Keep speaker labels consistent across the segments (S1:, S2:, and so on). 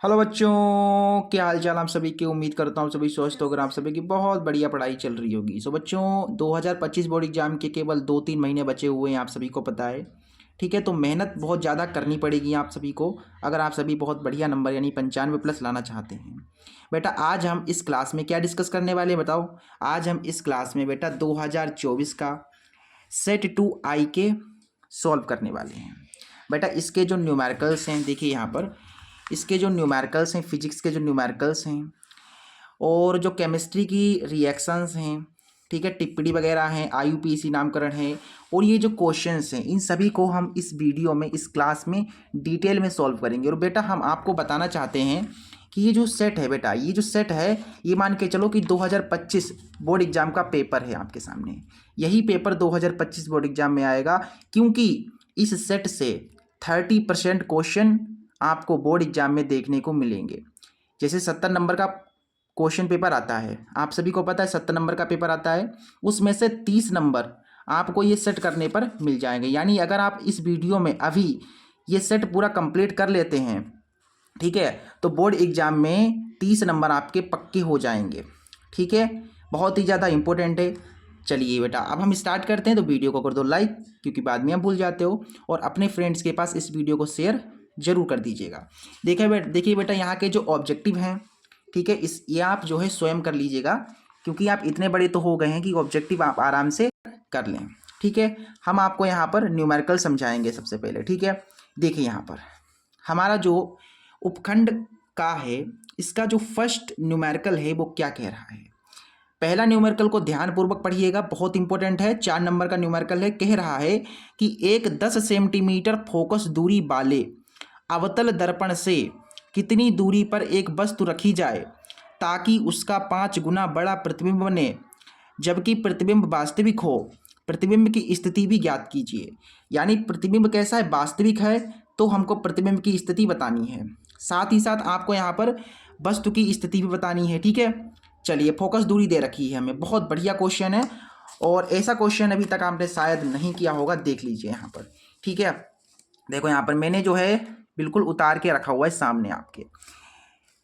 S1: Hello बच्चों, क्या हाल चाल आप सभी की। उम्मीद करता हूँ सभी स्वस्थ होकर आप सभी की बहुत बढ़िया पढ़ाई चल रही होगी। सो बच्चों, 2025 बोर्ड एग्जाम के केवल 2-3 महीने बचे हुए हैं, आप सभी को पता है। ठीक है, तो मेहनत बहुत ज़्यादा करनी पड़ेगी आप सभी को, अगर आप सभी बहुत बढ़िया नंबर यानी 95+ लाना चाहते हैं। बेटा आज हम इस क्लास में क्या डिस्कस करने वाले हैं बताओ। आज हम इस क्लास में बेटा 2024 का सेट 2 आई के सॉल्व करने वाले हैं। बेटा इसके जो न्यूमेरिकल्स हैं देखिए यहाँ पर, इसके जो न्यूमेरिकल्स हैं, फिजिक्स के जो न्यूमेरिकल्स हैं और जो केमिस्ट्री की रिएक्शंस हैं, ठीक है, टिप्पणी वगैरह हैं, आईयूपीएसी नामकरण है, और ये जो क्वेश्चंस हैं इन सभी को हम इस वीडियो में, इस क्लास में डिटेल में सॉल्व करेंगे। और बेटा हम आपको बताना चाहते हैं कि ये जो सेट है बेटा, ये जो सेट है, ये मान के चलो कि 2025 बोर्ड एग्जाम का पेपर है आपके सामने। यही पेपर 2025 बोर्ड एग्जाम में आएगा, क्योंकि इस सेट से 30% क्वेश्चन आपको बोर्ड एग्जाम में देखने को मिलेंगे। जैसे 70 नंबर का क्वेश्चन पेपर आता है, आप सभी को पता है 70 नंबर का पेपर आता है, उसमें से 30 नंबर आपको ये सेट करने पर मिल जाएंगे। यानी अगर आप इस वीडियो में अभी ये सेट पूरा कंप्लीट कर लेते हैं, ठीक है, तो बोर्ड एग्जाम में 30 नंबर आपके पक्के हो जाएंगे। ठीक है, बहुत ही ज़्यादा इंपॉर्टेंट है। चलिए बेटा अब हम स्टार्ट करते हैं, तो वीडियो को कर दो लाइक, क्योंकि बाद में आप भूल जाते हो, और अपने फ्रेंड्स के पास इस वीडियो को शेयर जरूर कर दीजिएगा। देखिए बेटा यहाँ के जो ऑब्जेक्टिव हैं, ठीक है, इस ये आप जो है स्वयं कर लीजिएगा, क्योंकि आप इतने बड़े तो हो गए हैं कि ऑब्जेक्टिव आप आराम से कर लें। ठीक है, हम आपको यहाँ पर न्यूमेरिकल समझाएंगे सबसे पहले। ठीक है, देखिए यहाँ पर हमारा जो उपखंड का है, इसका जो फर्स्ट न्यूमेरिकल है वो क्या कह रहा है। पहला न्यूमेरिकल को ध्यानपूर्वक पढ़िएगा, बहुत इंपॉर्टेंट है। 4 नंबर का न्यूमेरिकल है, कह रहा है कि एक 10 सेंटीमीटर फोकस दूरी वाले अवतल दर्पण से कितनी दूरी पर एक वस्तु रखी जाए ताकि उसका 5 गुना बड़ा प्रतिबिंब बने, जबकि प्रतिबिंब वास्तविक हो। प्रतिबिंब की स्थिति भी ज्ञात कीजिए। यानी प्रतिबिंब कैसा है, वास्तविक है, तो हमको प्रतिबिंब की स्थिति बतानी है, साथ ही साथ आपको यहाँ पर वस्तु की स्थिति भी बतानी है। ठीक है, चलिए फोकस दूरी दे रखी है हमें, बहुत बढ़िया क्वेश्चन है, और ऐसा क्वेश्चन अभी तक आपने शायद नहीं किया होगा, देख लीजिए यहाँ पर। ठीक है, देखो यहाँ पर मैंने जो है बिल्कुल उतार के रखा हुआ है सामने आपके।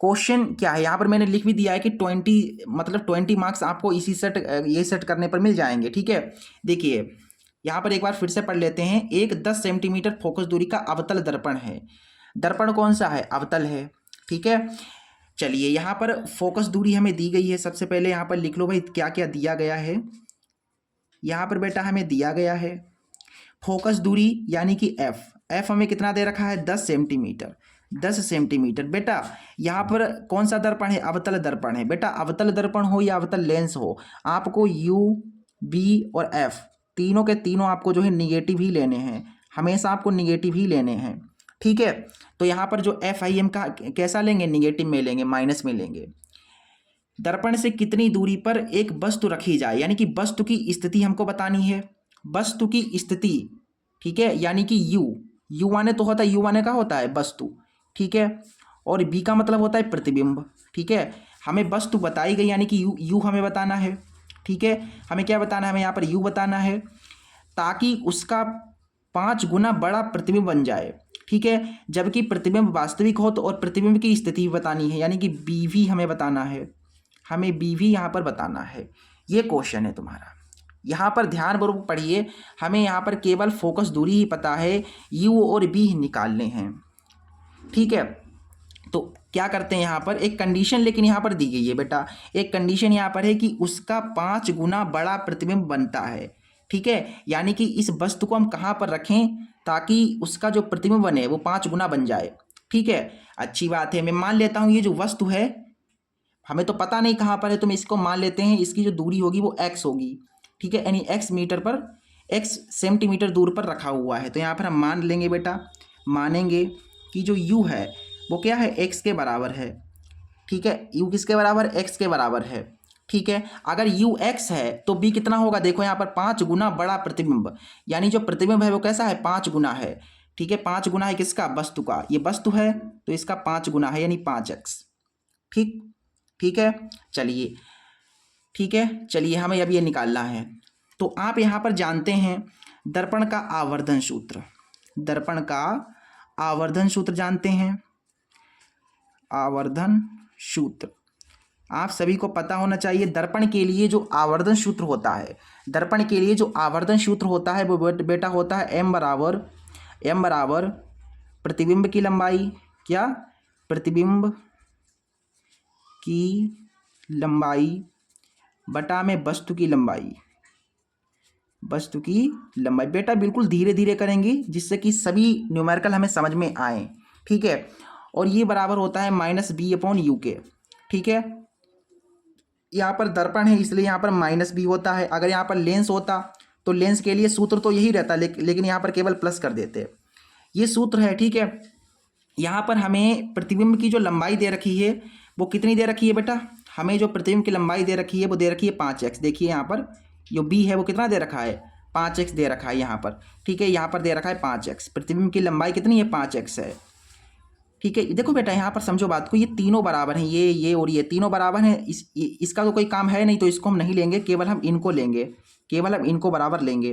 S1: क्वेश्चन क्या है यहाँ पर मैंने लिख भी दिया है कि 20 मार्क्स आपको इसी सेट, ये सेट करने पर मिल जाएंगे। ठीक है, देखिए यहाँ पर एक बार फिर से पढ़ लेते हैं। एक 10 सेंटीमीटर फोकस दूरी का अवतल दर्पण है। दर्पण कौन सा है, अवतल है। ठीक है, चलिए यहाँ पर फोकस दूरी हमें दी गई है। सबसे पहले यहाँ पर लिख लो भाई क्या क्या दिया गया है। यहाँ पर बेटा हमें दिया गया है फोकस दूरी यानी कि एफ हमें कितना दे रखा है, 10 सेंटीमीटर। 10 सेंटीमीटर बेटा यहाँ पर कौन सा दर्पण है, अवतल दर्पण है। बेटा अवतल दर्पण हो या अवतल लेंस हो, आपको यू, बी और एफ तीनों के तीनों आपको जो है निगेटिव ही लेने हैं, हमेशा आपको निगेटिव ही लेने हैं। ठीक है, तो यहाँ पर जो एफ आई एम का कैसा लेंगे, निगेटिव में लेंगे, माइनस में लेंगे। दर्पण से कितनी दूरी पर एक वस्तु रखी जाए, यानी कि वस्तु की स्थिति हमको बतानी है, वस्तु की स्थिति। ठीक है, यानी कि यू माने तो होता है, यू माने का होता है वस्तु। ठीक है, और बी का मतलब होता है प्रतिबिंब। ठीक है, हमें वस्तु बताई गई यानी कि यू हमें बताना है। ठीक है, हमें क्या बताना है, हमें यहाँ पर यू बताना है, ताकि उसका 5 गुना बड़ा प्रतिबिंब बन जाए। ठीक है, जबकि प्रतिबिंब वास्तविक हो तो, और प्रतिबिंब की स्थिति बतानी है, यानी कि बी भी हमें बताना है, हमें बी भी यहाँ पर बताना है। ये क्वेश्चन है तुम्हारा, यहाँ पर ध्यानपूर्वक पढ़िए। हमें यहाँ पर केवल फोकस दूरी ही पता है, यू और बी निकालने हैं। ठीक है, तो क्या करते हैं यहाँ पर एक कंडीशन लेकिन यहाँ पर दी गई है बेटा, एक कंडीशन यहाँ पर है कि उसका 5 गुना बड़ा प्रतिबिंब बनता है। ठीक है, यानी कि इस वस्तु को हम कहाँ पर रखें ताकि उसका जो प्रतिबिंब बने वो 5 गुना बन जाए। ठीक है, अच्छी बात है। मैं मान लेता हूँ ये जो वस्तु है, हमें तो पता नहीं कहाँ पर है, तो मैं इसको मान लेते हैं इसकी जो दूरी होगी वो एक्स होगी। ठीक है, यानी एक्स मीटर पर, एक्स सेंटीमीटर दूर पर रखा हुआ है। तो यहाँ पर हम मान लेंगे बेटा, मानेंगे कि जो यू है वो क्या है, एक्स के बराबर है। ठीक है, यू किसके बराबर, एक्स के बराबर है। ठीक है, अगर यू एक्स है तो बी कितना होगा, देखो यहाँ पर 5 गुना बड़ा प्रतिबिंब, यानी जो प्रतिबिंब है वो कैसा है, 5 गुना है। ठीक है, 5 गुना है किसका, वस्तु का, ये वस्तु है तो इसका 5 गुना है, यानी 5x। ठीक, ठीक है, चलिए, ठीक है, चलिए हमें अब ये निकालना है। तो आप यहाँ पर जानते हैं दर्पण का आवर्धन सूत्र, दर्पण का आवर्धन सूत्र जानते हैं। आवर्धन सूत्र। आप सभी को पता होना चाहिए दर्पण के लिए जो आवर्धन सूत्र होता है, दर्पण के लिए जो आवर्धन सूत्र होता है वो बेटा होता है m बराबर प्रतिबिंब की लंबाई, क्या, प्रतिबिंब की लंबाई बटा में वस्तु की लंबाई, वस्तु की लंबाई। बेटा बिल्कुल धीरे धीरे करेंगे जिससे कि सभी न्यूमेरिकल हमें समझ में आए, ठीक है। और ये बराबर होता है -b/u के, ठीक है। यहाँ पर दर्पण है इसलिए यहाँ पर -b होता है। अगर यहाँ पर लेंस होता तो लेंस के लिए सूत्र तो यही रहता, लेकिन यहाँ पर केवल प्लस कर देते। ये सूत्र है, ठीक है। यहाँ पर हमें प्रतिबिंब की जो लंबाई दे रखी है वो कितनी दे रखी है बेटा, हमें जो प्रतिबिंब की लंबाई दे रखी है वो दे रखी है 5x। देखिए यहाँ पर जो b है वो कितना दे रखा है, 5x दे रखा है यहाँ पर, ठीक है। यहाँ पर दे रखा है 5x, प्रतिबिंब की लंबाई कितनी है, 5x है, ठीक है। देखो बेटा यहाँ पर समझो बात को, ये तीनों बराबर हैं, ये और ये तीनों बराबर हैं। इसका तो कोई काम है नहीं तो इसको हम नहीं लेंगे, केवल हम इनको लेंगे, केवल हम इनको बराबर लेंगे।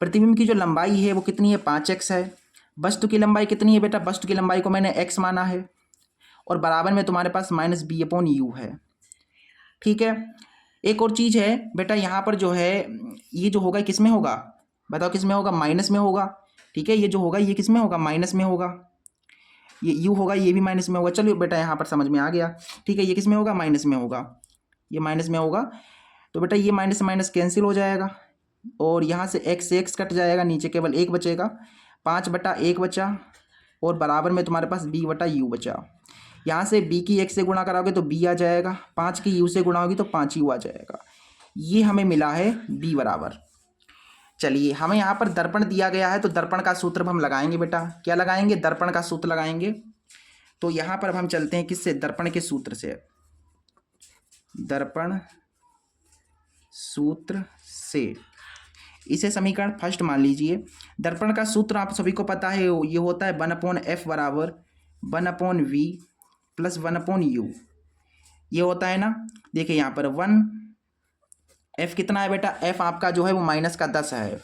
S1: प्रतिबिंब की जो लंबाई है वो कितनी है, 5x है। वस्तु की लंबाई कितनी है बेटा, वस्तु की लंबाई को मैंने x माना है और बराबर में तुम्हारे पास -b/u है, ठीक है। एक और चीज़ है बेटा, यहाँ पर जो है ये जो होगा किस में होगा, बताओ किस में होगा, माइनस में होगा, ठीक है। ये जो होगा ये किस में होगा, माइनस में होगा। ये u होगा, ये भी माइनस में होगा। चलो बेटा यहाँ पर समझ में आ गया, ठीक है। ये किस में होगा, माइनस में होगा, ये माइनस में होगा। तो बेटा ये माइनस से माइनस कैंसिल हो जाएगा और यहाँ से x कट जाएगा, नीचे केवल 1 बचेगा, 5/1 बचा और बराबर में तुम्हारे पास b/u बचा। यहाँ से b की 1 से गुणा कराओगे तो b आ जाएगा, 5 की u से गुणा होगी तो 5u आ जाएगा। ये हमें मिला है b बराबर। चलिए हमें यहाँ पर दर्पण दिया गया है तो दर्पण का सूत्र हम लगाएंगे बेटा, क्या लगाएंगे, दर्पण का सूत्र लगाएंगे। तो यहाँ पर अब हम चलते हैं किससे, दर्पण के सूत्र से, दर्पण सूत्र से। इसे समीकरण फर्स्ट मान लीजिए। दर्पण का सूत्र आप सभी को पता है, ये होता है 1/f बराबर 1/v प्लस 1/u, ये होता है ना। देखिए यहाँ पर 1f कितना है बेटा, f आपका जो है वो -10 है,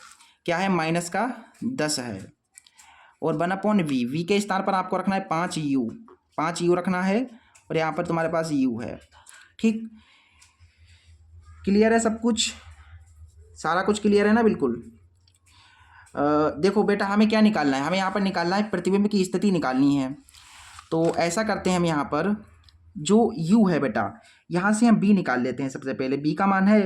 S1: क्या है, -10 है। और 1/v, v के स्थान पर आपको रखना है 5u रखना है और यहाँ पर तुम्हारे पास u है, ठीक। क्लियर है सब कुछ, सारा कुछ क्लियर है ना, बिल्कुल। देखो बेटा हमें क्या निकालना है, हमें यहाँ पर निकालना है प्रतिबिंब की स्थिति निकालनी है। तो ऐसा करते हैं हम, यहाँ पर जो u है बेटा यहाँ से हम b निकाल लेते हैं। सबसे पहले b का मान है,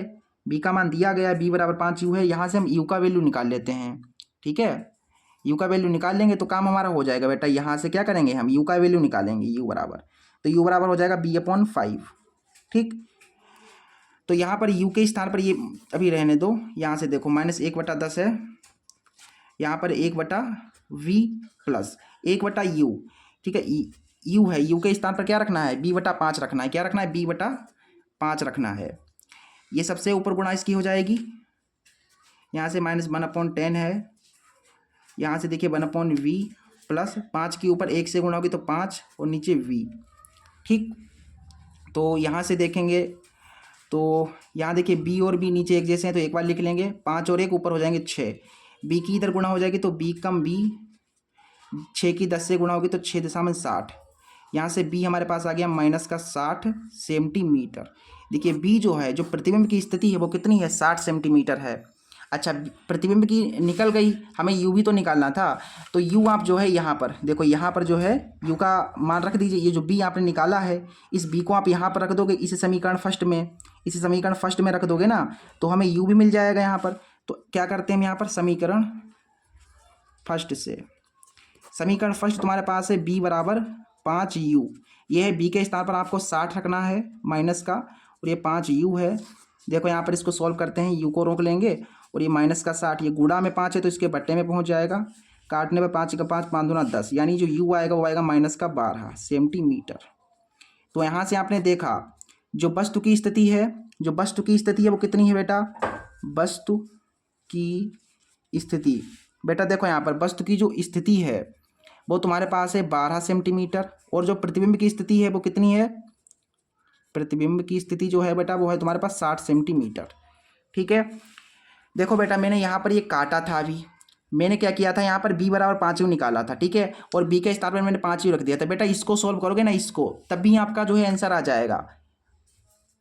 S1: b का मान दिया गया है, b बराबर 5u है। यहाँ से हम u का वैल्यू निकाल लेते हैं, ठीक है। u का वैल्यू निकाल लेंगे तो काम हमारा हो जाएगा बेटा। यहाँ से क्या करेंगे, हम u का वैल्यू निकालेंगे, u बराबर, तो u बराबर हो जाएगा b/5, ठीक। तो यहाँ पर u के स्थान पर ये अभी रहने दो, यहाँ से देखो -1/10 है, यहाँ पर 1/v प्लस 1/u, ठीक है। u है, u के स्थान पर क्या रखना है, b/5 रखना है, क्या रखना है, b/5 रखना है। ये सबसे ऊपर गुणा इसकी हो जाएगी, यहाँ से -1/10 है, यहाँ से देखिए 1/v प्लस 5 के ऊपर 1 से गुणा होगी तो 5 और नीचे v, ठीक। तो यहाँ से देखेंगे तो यहाँ देखिए b और b नीचे एक जैसे हैं तो एक बार लिख लेंगे, 5 और 1 ऊपर हो जाएंगे 6, b की इधर गुणा हो जाएगी तो b कम b, 6 की 10 से गुणा होगी तो 6×60, यहाँ से b हमारे पास आ गया -60 सेंटीमीटर। देखिए b जो है, जो प्रतिबिंब की स्थिति है वो कितनी है, 60 सेंटीमीटर है। अच्छा प्रतिबिंब की निकल गई, हमें u भी तो निकालना था। तो u आप जो है यहाँ पर देखो, यहाँ पर जो है u का मान रख दीजिए। ये जो b आपने निकाला है इस b को आप यहाँ पर रख दोगे, इस समीकरण फर्स्ट में रख दोगे ना, तो हमें u भी मिल जाएगा यहाँ पर। तो क्या करते हैं हम यहाँ पर, समीकरण फर्स्ट तुम्हारे पास है b बराबर 5u, ये है b के स्थान पर आपको 60 रखना है माइनस का, और ये 5u है। देखो यहाँ पर इसको सॉल्व करते हैं, u को रोक लेंगे और ये -60, ये गुणा में 5 है तो इसके बट्टे में पहुँच जाएगा, काटने पर 5 का 5, 5 दूना 10, यानी जो u आएगा वो आएगा -12 सेंटीमीटर। तो यहाँ से आपने देखा जो वस्तु की स्थिति है, वो कितनी है बेटा, वस्तु की स्थिति बेटा देखो यहाँ पर वस्तु की जो स्थिति है वो तुम्हारे पास है 12 सेंटीमीटर, और जो प्रतिबिंब की स्थिति है वो कितनी है, प्रतिबिंब की स्थिति जो है बेटा वो है तुम्हारे पास 60 सेंटीमीटर, ठीक है। देखो बेटा मैंने यहाँ पर ये काटा था, अभी मैंने क्या किया था यहाँ पर b बराबर 5u निकाला था, ठीक है, और b के स्थान पर मैंने 5u रख दिया था। बेटा इसको सोल्व करोगे ना, इसको, तब भी आपका जो है आंसर आ जाएगा,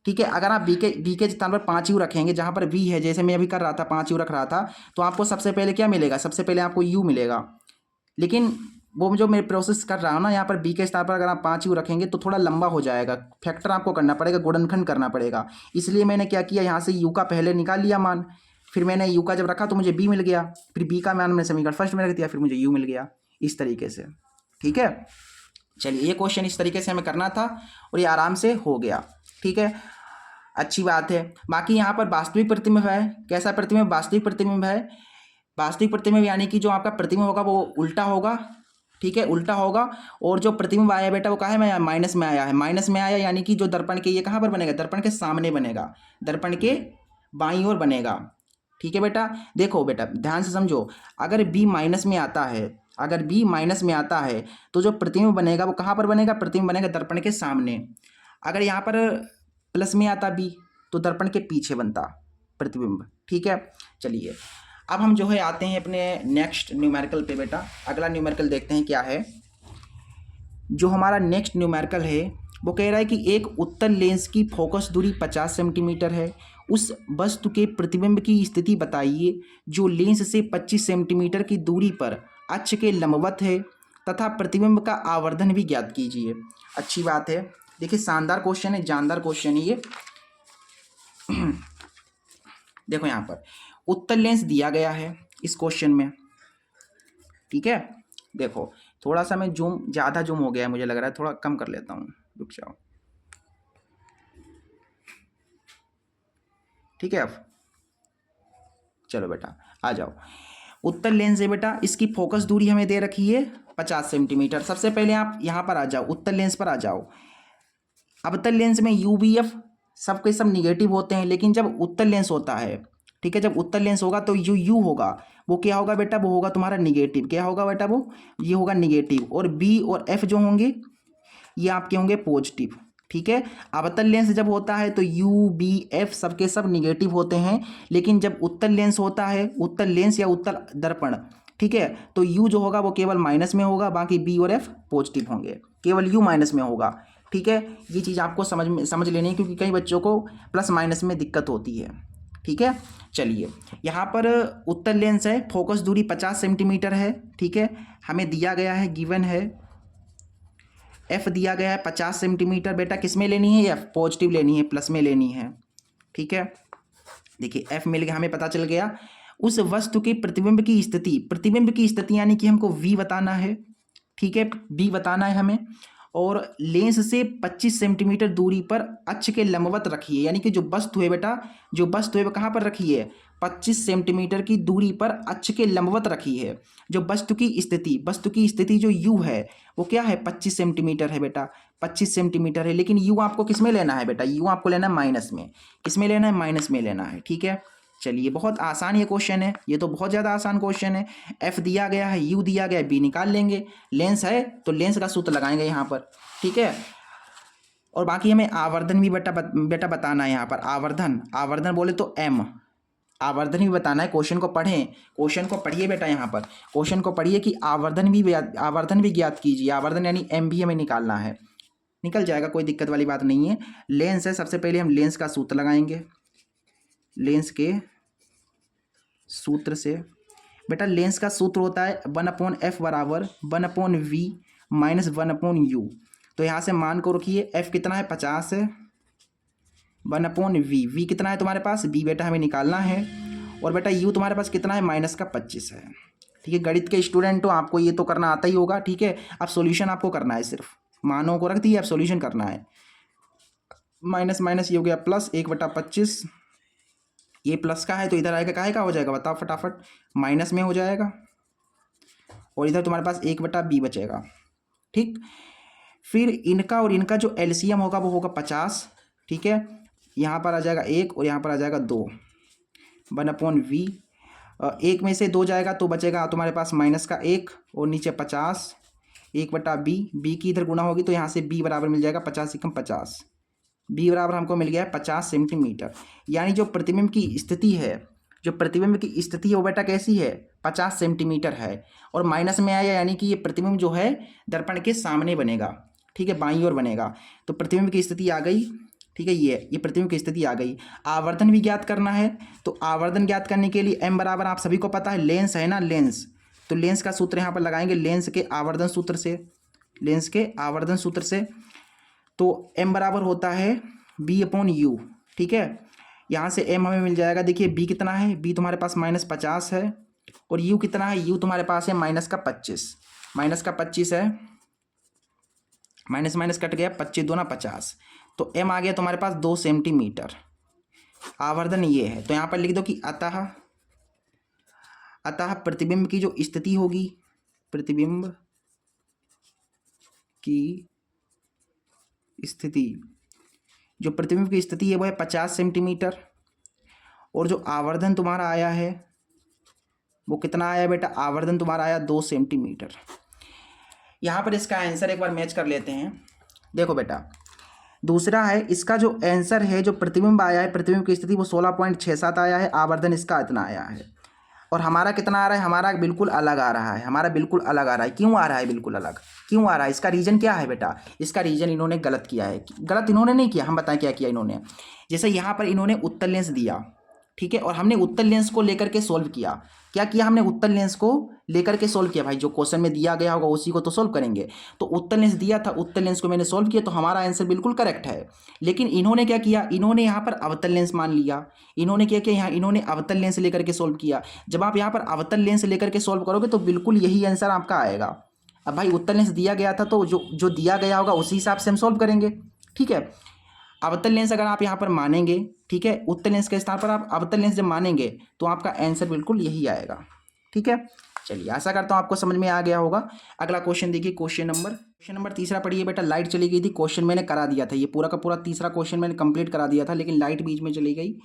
S1: ठीक है। अगर आप b के स्थान पर 5u रखेंगे, जहाँ पर v है, जैसे मैं अभी कर रहा था 5u रख रहा था, तो आपको सबसे पहले क्या मिलेगा, सबसे पहले आपको u मिलेगा। लेकिन वो जो मैं प्रोसेस कर रहा हूँ ना, यहाँ पर b के स्थान पर अगर आप 5u रखेंगे तो थोड़ा लंबा हो जाएगा, फैक्टर आपको करना पड़ेगा, गुणनखंड करना पड़ेगा। इसलिए मैंने क्या किया, यहाँ से u का पहले निकाल लिया मान, फिर मैंने u का जब रखा तो मुझे b मिल गया, फिर b का मान मैंने समीकरण फर्स्ट में रख दिया, फिर मुझे u मिल गया, इस तरीके से, ठीक है। चलिए ये क्वेश्चन इस तरीके से हमें करना था और ये आराम से हो गया, ठीक है, अच्छी बात है। बाकी यहाँ पर वास्तविक प्रतिबिंब है, कैसा प्रतिबिंब, वास्तविक प्रतिबिंब है। वास्तविक प्रतिबिंब यानी कि जो आपका प्रतिबिंब होगा वो उल्टा होगा, ठीक है, उल्टा होगा। और जो प्रतिबिंब आया बेटा वो कहाँ है, माइनस में आया है, माइनस में आया यानी कि जो दर्पण के, ये कहाँ पर बनेगा, दर्पण के सामने बनेगा, दर्पण के बाईं ओर बनेगा, ठीक है बेटा। देखो बेटा ध्यान से समझो, अगर b माइनस में आता है, अगर b माइनस में आता है तो जो प्रतिबिंब बनेगा वो कहाँ पर बनेगा, प्रतिबिंब बनेगा दर्पण के सामने। अगर यहाँ पर प्लस में आता b तो दर्पण के पीछे बनता प्रतिबिंब, ठीक है। चलिए अब हम जो है आते हैं अपने नेक्स्ट न्यूमेरिकल पे बेटा। अगला न्यूमेरिकल देखते हैं क्या है। जो हमारा नेक्स्ट न्यूमेरिकल है वो कह रहा है कि एक उत्तल लेंस की फोकस दूरी 50 सेंटीमीटर है, उस वस्तु के प्रतिबिंब की स्थिति बताइए जो लेंस से 25 सेंटीमीटर की दूरी पर अक्ष के लंबवत है तथा प्रतिबिंब का आवर्धन भी ज्ञात कीजिए। अच्छी बात है, देखिए शानदार क्वेश्चन है, जानदार क्वेश्चन है ये। देखो यहाँ पर उत्तल लेंस दिया गया है इस क्वेश्चन में, ठीक है। देखो थोड़ा सा मैं जूम, ज़्यादा जूम हो गया है मुझे लग रहा है, थोड़ा कम कर लेता हूँ, रुक जाओ, ठीक है। अब चलो बेटा आ जाओ। उत्तल लेंस है बेटा, इसकी फोकस दूरी हमें दे रखी है 50 सेंटीमीटर। सबसे पहले आप यहाँ पर आ जाओ, उत्तल लेंस पर आ जाओ। अवतल लेंस में UVF सब के सब निगेटिव होते हैं, लेकिन जब उत्तल लेंस होता है, ठीक है, जब उत्तल लेंस होगा तो जो U होगा वो क्या होगा बेटा, वो होगा तुम्हारा निगेटिव। क्या होगा बेटा, वो ये होगा निगेटिव, और B और F जो होंगे ये आपके होंगे पॉजिटिव, ठीक है। अवतल लेंस जब होता है तो UBF सबके सब निगेटिव होते हैं, लेकिन जब उत्तल लेंस होता है, उत्तल लेंस या उत्तल दर्पण, ठीक है, तो U जो होगा वो केवल माइनस में होगा, बाकी B और F पॉजिटिव होंगे, केवल U माइनस में होगा, ठीक है। ये चीज़ आपको समझ लेनी है, क्योंकि कई बच्चों को प्लस माइनस में दिक्कत होती है, ठीक है। चलिए यहाँ पर उत्तल लेंस है, फोकस दूरी 50 सेंटीमीटर है, ठीक है, हमें दिया गया है, गिवन है, F दिया गया है 50 सेंटीमीटर। बेटा किस में लेनी है, F पॉजिटिव लेनी है, प्लस में लेनी है, ठीक है। देखिए F मिल गया, हमें पता चल गया। उस वस्तु के प्रतिबिंब की स्थिति, प्रतिबिंब की स्थिति यानी कि हमको V बताना है, ठीक है, B बताना है हमें, और लेंस से 25 सेंटीमीटर दूरी पर अक्ष के लंबवत रखिए, यानी कि जो वस्तु है बेटा, जो वस्तु है वो कहाँ पर रखी है, 25 सेंटीमीटर की दूरी पर अक्ष के लंबवत रखी है। जो वस्तु की स्थिति, वस्तु की स्थिति जो U है वो क्या है, 25 सेंटीमीटर है बेटा, 25 सेंटीमीटर है, लेकिन U आपको किस में लेना है बेटा, U आपको लेना है माइनस में। किस में लेना है, माइनस में लेना है, ठीक है। चलिए बहुत आसान ये क्वेश्चन है, ये तो बहुत ज़्यादा आसान क्वेश्चन है। F दिया गया है, U दिया गया है, B निकाल लेंगे। लेंस है तो लेंस का सूत्र लगाएंगे यहाँ पर, ठीक है। और बाकी हमें आवर्धन भी बेटा बताना है यहाँ पर, आवर्धन, आवर्धन बोले तो M, आवर्धन भी बताना है। क्वेश्चन को पढ़ें, क्वेश्चन को पढ़िए बेटा, यहाँ पर क्वेश्चन को पढ़िए कि आवर्धन भी ज्ञात कीजिए। आवर्धन यानी M भी हमें निकालना है, निकल जाएगा, कोई दिक्कत वाली बात नहीं है। लेंस है, सबसे पहले हम लेंस का सूत्र लगाएंगे, लेंस के सूत्र से बेटा, लेंस का सूत्र होता है 1/f बराबर 1/v माइनस 1/u। तो यहाँ से मान को रखिए, f कितना है, 50 है, 1/v, v कितना है तुम्हारे पास, b बेटा हमें निकालना है, और बेटा u तुम्हारे पास कितना है, माइनस का 25 है, ठीक है। गणित के स्टूडेंट हो, आपको ये तो करना आता ही होगा, ठीक है। अब सॉल्यूशन आपको करना है, सिर्फ मानों को रख दिए, अब सॉल्यूशन करना है। माइनस माइनस ये हो गया प्लस, 1/25, ये प्लस का है तो इधर आएगा, काहे का हो जाएगा बताओ फटाफट, माइनस में हो जाएगा, और इधर तुम्हारे पास 1/b बचेगा, ठीक। फिर इनका और इनका जो एलसीएम होगा वो होगा 50, ठीक है। यहाँ पर आ जाएगा 1 और यहाँ पर आ जाएगा 2, 1/v, 1 में से 2 जाएगा तो बचेगा तुम्हारे पास माइनस का 1 और नीचे 50, 1/b, b की इधर गुणा होगी तो यहाँ से b बराबर मिल जाएगा 50 × 50, b बराबर हमको मिल गया है 50 सेंटीमीटर। यानी जो प्रतिबिंब की स्थिति है, जो प्रतिबिंब की स्थिति है वो बेटा कैसी है, 50 सेंटीमीटर है, और माइनस में आया यानी कि ये प्रतिबिंब जो है दर्पण के सामने बनेगा, ठीक है, बाईं ओर बनेगा। तो प्रतिबिंब की स्थिति आ गई, ठीक है, ये प्रतिबिंब की स्थिति आ गई। आवर्धन भी ज्ञात करना है, तो आवर्धन ज्ञात करने के लिए m बराबर आप सभी को पता है लेंस है ना, लेंस, तो लेंस का सूत्र यहाँ पर लगाएंगे लेंस के आवर्धन सूत्र से, लेंस के आवर्धन सूत्र से। तो m बराबर होता है b/u, ठीक है। यहाँ से m हमें मिल जाएगा, देखिए b कितना है, b तुम्हारे पास -50 है, और u कितना है, u तुम्हारे पास है -25, -25 है, माइनस माइनस कट गया, 25 दूना 50, तो m आ गया तुम्हारे पास 2 सेंटीमीटर। आवर्धन ये है, तो यहाँ पर लिख दो कि अतः प्रतिबिंब की जो स्थिति होगी, प्रतिबिंब की स्थिति, जो प्रतिबिंब की स्थिति है वो है 50 सेंटीमीटर, और जो आवर्धन तुम्हारा आया है वो कितना आया बेटा, आवर्धन तुम्हारा आया 2 सेंटीमीटर। यहाँ पर इसका आंसर एक बार मैच कर लेते हैं। देखो बेटा, दूसरा है इसका जो आंसर है, जो प्रतिबिंब आया है, प्रतिबिंब की स्थिति वो 16.67 आया है, आवर्धन इसका इतना आया है, और हमारा कितना आ रहा है, हमारा बिल्कुल अलग आ रहा है, हमारा बिल्कुल अलग आ रहा है। क्यों आ रहा है बिल्कुल अलग, क्यों आ रहा है, इसका रीज़न क्या है बेटा, इसका रीज़न इन्होंने गलत किया है। गलत इन्होंने नहीं किया, हम बताएं क्या किया इन्होंने। जैसे यहाँ पर इन्होंने उत्तल लेंस दिया, ठीक है, और हमने उत्तल लेंस को लेकर के सोल्व किया। क्या किया हमने, उत्तल लेंस को लेकर के सोल्व किया। भाई जो क्वेश्चन में दिया गया होगा उसी को तो सोल्व करेंगे। तो उत्तल लेंस दिया था, उत्तल लेंस को मैंने सोल्व किया, तो हमारा आंसर बिल्कुल करेक्ट है। लेकिन इन्होंने क्या किया, इन्होंने यहाँ पर अवतल लेंस मान लिया। इन्होंने क्या किया, यहाँ इन्होंने अवतल लेंस लेकर के सोल्व किया। जब आप यहाँ पर अवतल लेंस लेकर के सोल्व करोगे तो बिल्कुल यही आंसर आपका आएगा। अब भाई उत्तल लेंस दिया गया था, तो जो दिया गया होगा उसी हिसाब से हम सोल्व करेंगे, ठीक है। अवतल लेंस अगर आप यहाँ पर मानेंगे, ठीक है, उत्तल लेंस के स्थान पर आप अवतल लेंस जब मानेंगे तो आपका आंसर बिल्कुल यही आएगा, ठीक है। चलिए, आशा करता हूँ आपको समझ में आ गया होगा। अगला क्वेश्चन देखिए, क्वेश्चन नंबर तीसरा पढ़िए बेटा। लाइट चली गई थी, क्वेश्चन मैंने करा दिया था, ये पूरा का पूरा तीसरा क्वेश्चन मैंने कंप्लीट करा दिया था, लेकिन लाइट बीच में चली गई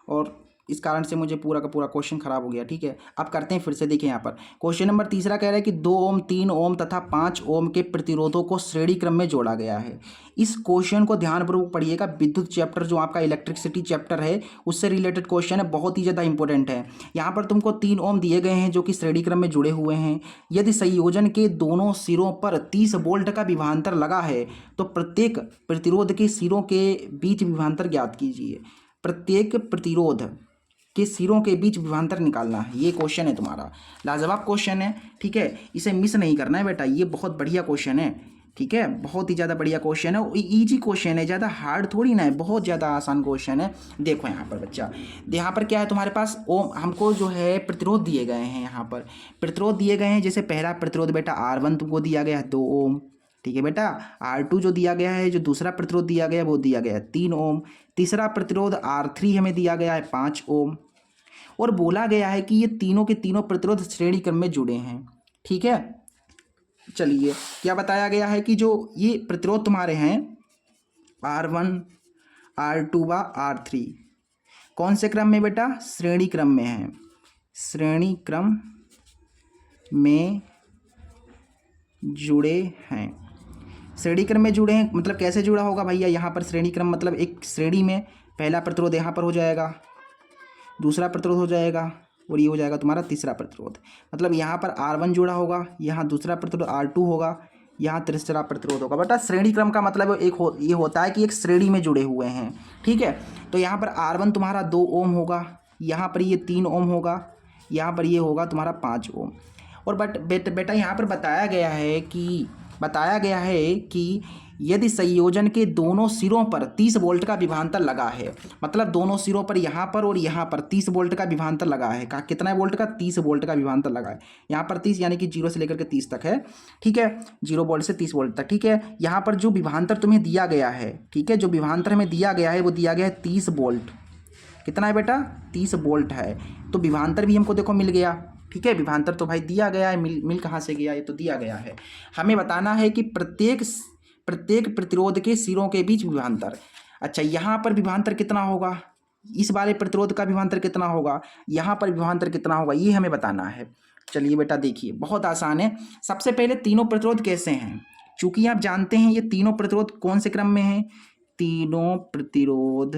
S1: और इस कारण से मुझे पूरा का पूरा क्वेश्चन खराब हो गया, ठीक है। अब करते हैं फिर से, देखिए यहाँ पर क्वेश्चन नंबर तीसरा कह रहा है कि 2 ओम, 3 ओम तथा 5 ओम के प्रतिरोधों को श्रेणी क्रम में जोड़ा गया है। इस क्वेश्चन को ध्यानपूर्वक पढ़िएगा। विद्युत चैप्टर जो आपका इलेक्ट्रिसिटी चैप्टर है उससे रिलेटेड क्वेश्चन है, बहुत ही ज़्यादा इंपॉर्टेंट है। यहाँ पर तुमको 3 ओम दिए गए हैं जो कि श्रेणी क्रम में जुड़े हुए हैं। यदि संयोजन के दोनों सिरों पर 30 वोल्ट का विभवांतर लगा है तो प्रत्येक प्रतिरोध के सिरों के बीच विभवांतर ज्ञात कीजिए। प्रत्येक प्रतिरोध के सिरों के बीच विभवांतर निकालना है, ये क्वेश्चन है तुम्हारा। लाजवाब क्वेश्चन है, ठीक है, इसे मिस नहीं करना है बेटा, ये बहुत बढ़िया क्वेश्चन है, ठीक है, बहुत ही ज़्यादा बढ़िया क्वेश्चन है। इजी क्वेश्चन है, ज़्यादा हार्ड थोड़ी ना है, बहुत ज़्यादा आसान क्वेश्चन है। देखो यहाँ पर बच्चा, यहाँ पर क्या है तुम्हारे पास, ओम हमको जो है प्रतिरोध दिए गए हैं। यहाँ पर प्रतिरोध दिए गए हैं, जैसे पहला प्रतिरोध बेटा R1 तुमको दिया गया है 2 ओम, ठीक है बेटा। R2 जो दिया गया है, जो दूसरा प्रतिरोध दिया गया है वो दिया गया है 3 ओम। तीसरा प्रतिरोध R3 हमें दिया गया है 5 ओम, और बोला गया है कि ये तीनों के तीनों प्रतिरोध श्रेणी क्रम में जुड़े हैं, ठीक है। चलिए, क्या बताया गया है कि जो ये प्रतिरोध तुम्हारे हैं R1, R2 व R3 कौन से क्रम में बेटा, श्रेणी क्रम में है, श्रेणी क्रम में जुड़े हैं। श्रेणी क्रम में जुड़े हैं मतलब कैसे जुड़ा होगा भैया, यहाँ पर श्रेणी क्रम मतलब एक श्रेणी में पहला प्रतिरोध यहाँ पर हो जाएगा, दूसरा प्रतिरोध हो जाएगा, और ये हो जाएगा तुम्हारा तीसरा प्रतिरोध। मतलब यहाँ पर R1 जुड़ा होगा, यहाँ दूसरा प्रतिरोध R2 होगा, यहाँ तीसरा प्रतिरोध होगा। बेटा श्रेणी क्रम का मतलब ये होता है कि एक श्रेणी में जुड़े हुए हैं, ठीक है। तो यहाँ पर R1 तुम्हारा 2 ओम होगा, यहाँ पर ये 3 ओम होगा, यहाँ पर ये होगा तुम्हारा 5 ओम। और बेटा यहाँ पर बताया गया है कि यदि संयोजन के दोनों सिरों पर 30 वोल्ट का विभवांतर लगा है, मतलब दोनों सिरों पर यहाँ पर और यहाँ पर 30 वोल्ट का विभवांतर लगा है। कितना वोल्ट का, 30 वोल्ट का विभवांतर लगा है। यहाँ पर 30 यानी कि 0 से लेकर के 30 तक है, ठीक है, 0 वोल्ट से 30 वोल्ट तक, ठीक है। यहाँ पर जो विभवांतर तुम्हें दिया गया है, ठीक है, जो विभवांतर हमें दिया गया है वो दिया गया है 30 वोल्ट। कितना है बेटा, 30 वोल्ट है। तो विभवांतर भी हमको देखो मिल गया, ठीक है। विभवांतर तो भाई दिया गया है, मिल कहाँ से गया, ये तो दिया गया है। हमें बताना है कि प्रत्येक प्रतिरोध के सिरों के बीच विभवांतर। अच्छा, यहाँ पर विभवांतर कितना होगा, इस वाले प्रतिरोध का विभवांतर कितना होगा, यहाँ पर विभवांतर कितना होगा, ये हमें बताना है। चलिए बेटा देखिए, बहुत आसान है। सबसे पहले तीनों प्रतिरोध कैसे हैं, चूंकि आप जानते हैं ये तीनों प्रतिरोध कौन से क्रम में हैं, तीनों प्रतिरोध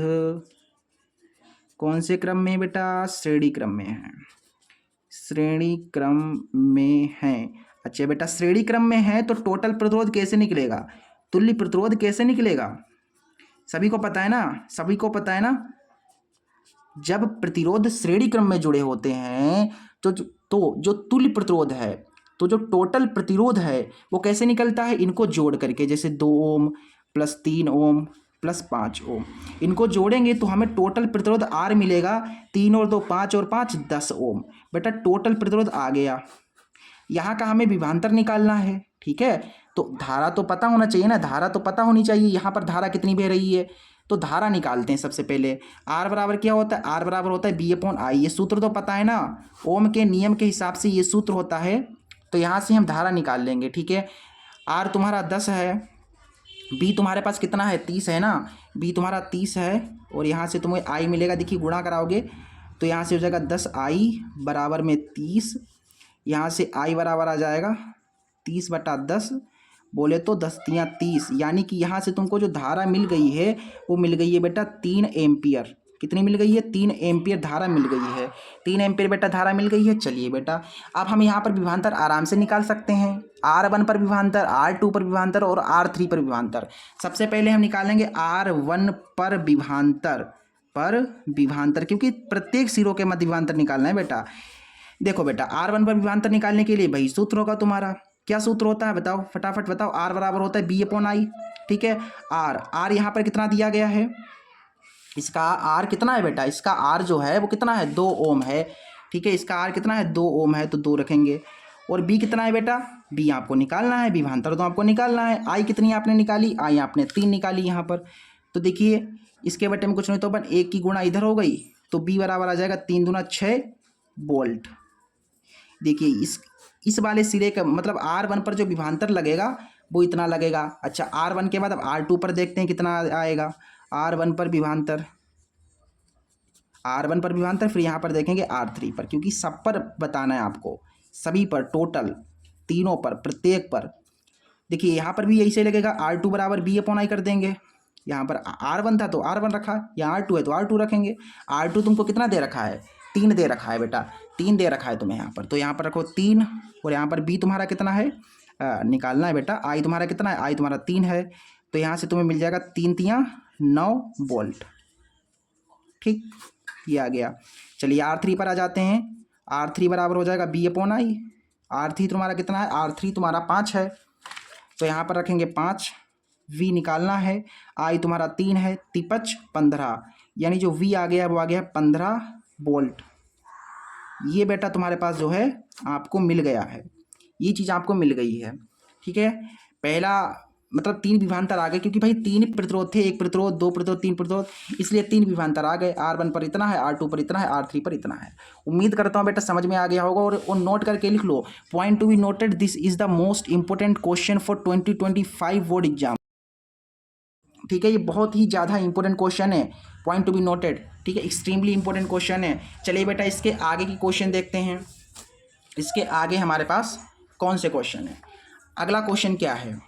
S1: कौन से क्रम में बेटा, श्रेणी क्रम में है, श्रेणी क्रम में है। अच्छा बेटा, श्रेणी क्रम में है तो टोटल प्रतिरोध कैसे निकलेगा, तुल्य प्रतिरोध कैसे निकलेगा, सभी को पता है ना, सभी को पता है ना। जब प्रतिरोध श्रेणी क्रम में जुड़े होते हैं तो जो तुल्य प्रतिरोध है, तो जो टोटल प्रतिरोध है वो कैसे निकलता है, इनको जोड़ करके, जैसे 2 ओम प्लस 3 ओम प्लस 5 ओम, इनको जोड़ेंगे तो हमें टोटल प्रतिरोध R मिलेगा। 3 और 2 5 और 5 10 ओम। बेटा टोटल प्रतिरोध आ गया। यहाँ का हमें विभवांतर निकालना है, ठीक है। तो धारा तो पता होना चाहिए ना, धारा तो पता होनी चाहिए, यहाँ पर धारा कितनी बह रही है, तो धारा निकालते हैं सबसे पहले। आर बराबर क्या होता है, आर बराबर होता है B/I, ये सूत्र तो पता है ना, ओम के नियम के हिसाब से ये सूत्र होता है। तो यहाँ से हम धारा निकाल लेंगे, ठीक है। आर तुम्हारा 10 है, बी तुम्हारे पास कितना है 30 है ना, बी तुम्हारा 30 है, और यहाँ से तुम्हें आई मिलेगा, देखिए गुणा कराओगे तो यहाँ से हो जाएगा 10I बराबर में 30, यहाँ से आई बराबर आ जाएगा 30/10, बोले तो 10 तियाँ 30, यानी कि यहाँ से तुमको जो धारा मिल गई है वो मिल गई है बेटा 3 एम्पियर। कितनी मिल गई है, 3 एम्पियर धारा मिल गई है, 3 एम्पियर बेटा धारा मिल गई है। चलिए बेटा, अब हम यहाँ पर विभवांतर आराम से निकाल सकते हैं, R1 पर विभवांतर, R2 पर विभवांतर और R3 पर विभवांतर। सबसे पहले हम निकालेंगे R1 पर विभवांतर, क्योंकि प्रत्येक सिरों के मध्य विभवांतर निकालना है बेटा। देखो बेटा, R1 पर विभवांतर निकालने के लिए वही सूत्र होगा तुम्हारा, क्या सूत्र होता है बताओ, फटाफट बताओ। R बराबर होता है B/I, ठीक है। R यहाँ पर कितना दिया गया है, इसका R कितना है बेटा, इसका R जो है वो कितना है 2 ओम है, ठीक है। इसका R कितना है 2 ओम है, तो 2 रखेंगे। और B कितना है बेटा, B आपको निकालना है, विभवांतर तो आपको निकालना है। I कितनी आपने निकाली, I आपने 3 निकाली यहाँ पर। तो देखिए इसके बटे में कुछ नहीं तो अपन 1 की गुणा इधर हो गई, तो B बराबर आ जाएगा 3 दूना 6 वोल्ट। देखिए इस वाले सिरे का मतलब R1 पर जो विभवांतर लगेगा वो इतना लगेगा। अच्छा R1 के बाद अब R2 पर देखते हैं कितना आएगा। R1 पर विभवांतर, फिर यहाँ पर देखेंगे R3 पर, क्योंकि सब पर बताना है आपको, सभी पर, टोटल तीनों पर, प्रत्येक पर। देखिए यहाँ पर भी यही से लगेगा, R2 बराबर B/I कर देंगे। यहाँ पर R1 था तो R1 रखा, यहाँ R2 है तो R2 रखेंगे। R2 तुमको कितना दे रखा है, 3 दे रखा है बेटा, 3 दे रखा है तुम्हें यहाँ पर, तो यहाँ पर रखो 3। और यहाँ पर B तुम्हारा कितना है निकालना है बेटा, I तुम्हारा कितना है, I तुम्हारा 3 है, तो यहाँ से तुम्हें मिल जाएगा 3 तियाँ 9 वोल्ट, ठीक, ये आ गया। चलिए R3 पर आ जाते हैं। R3 बराबर हो जाएगा B/I। R3 तुम्हारा कितना है, R3 तुम्हारा 5 है, तो यहाँ पर रखेंगे 5। V निकालना है, I तुम्हारा 3 है, 3×5 15, यानी जो V आ गया वो आ गया 15 वोल्ट। ये बेटा तुम्हारे पास जो है आपको मिल गया है, ये चीज़ आपको मिल गई है, ठीक है। पहला मतलब 3 विभवांतर आ गए, क्योंकि भाई 3 प्रतिरोध थे, 1 प्रतिरोध 2 प्रतिरोध 3 प्रतिरोध, इसलिए 3 विभवांतर आ गए। R1 पर इतना है, R2 पर इतना है, R3 पर इतना है। उम्मीद करता हूँ बेटा समझ में आ गया होगा, और नोट करके लिख लो, point to be noted, this is the most important question for 2025 board exam, ठीक है। ये बहुत ही ज़्यादा इंपॉर्टेंट क्वेश्चन है, पॉइंट टू बी नोटेड, ठीक है, एक्सट्रीमली इंपॉर्टेंट क्वेश्चन है। चलिए बेटा इसके आगे की क्वेश्चन देखते हैं, इसके आगे हमारे पास कौन से क्वेश्चन है। अगला क्वेश्चन क्या है,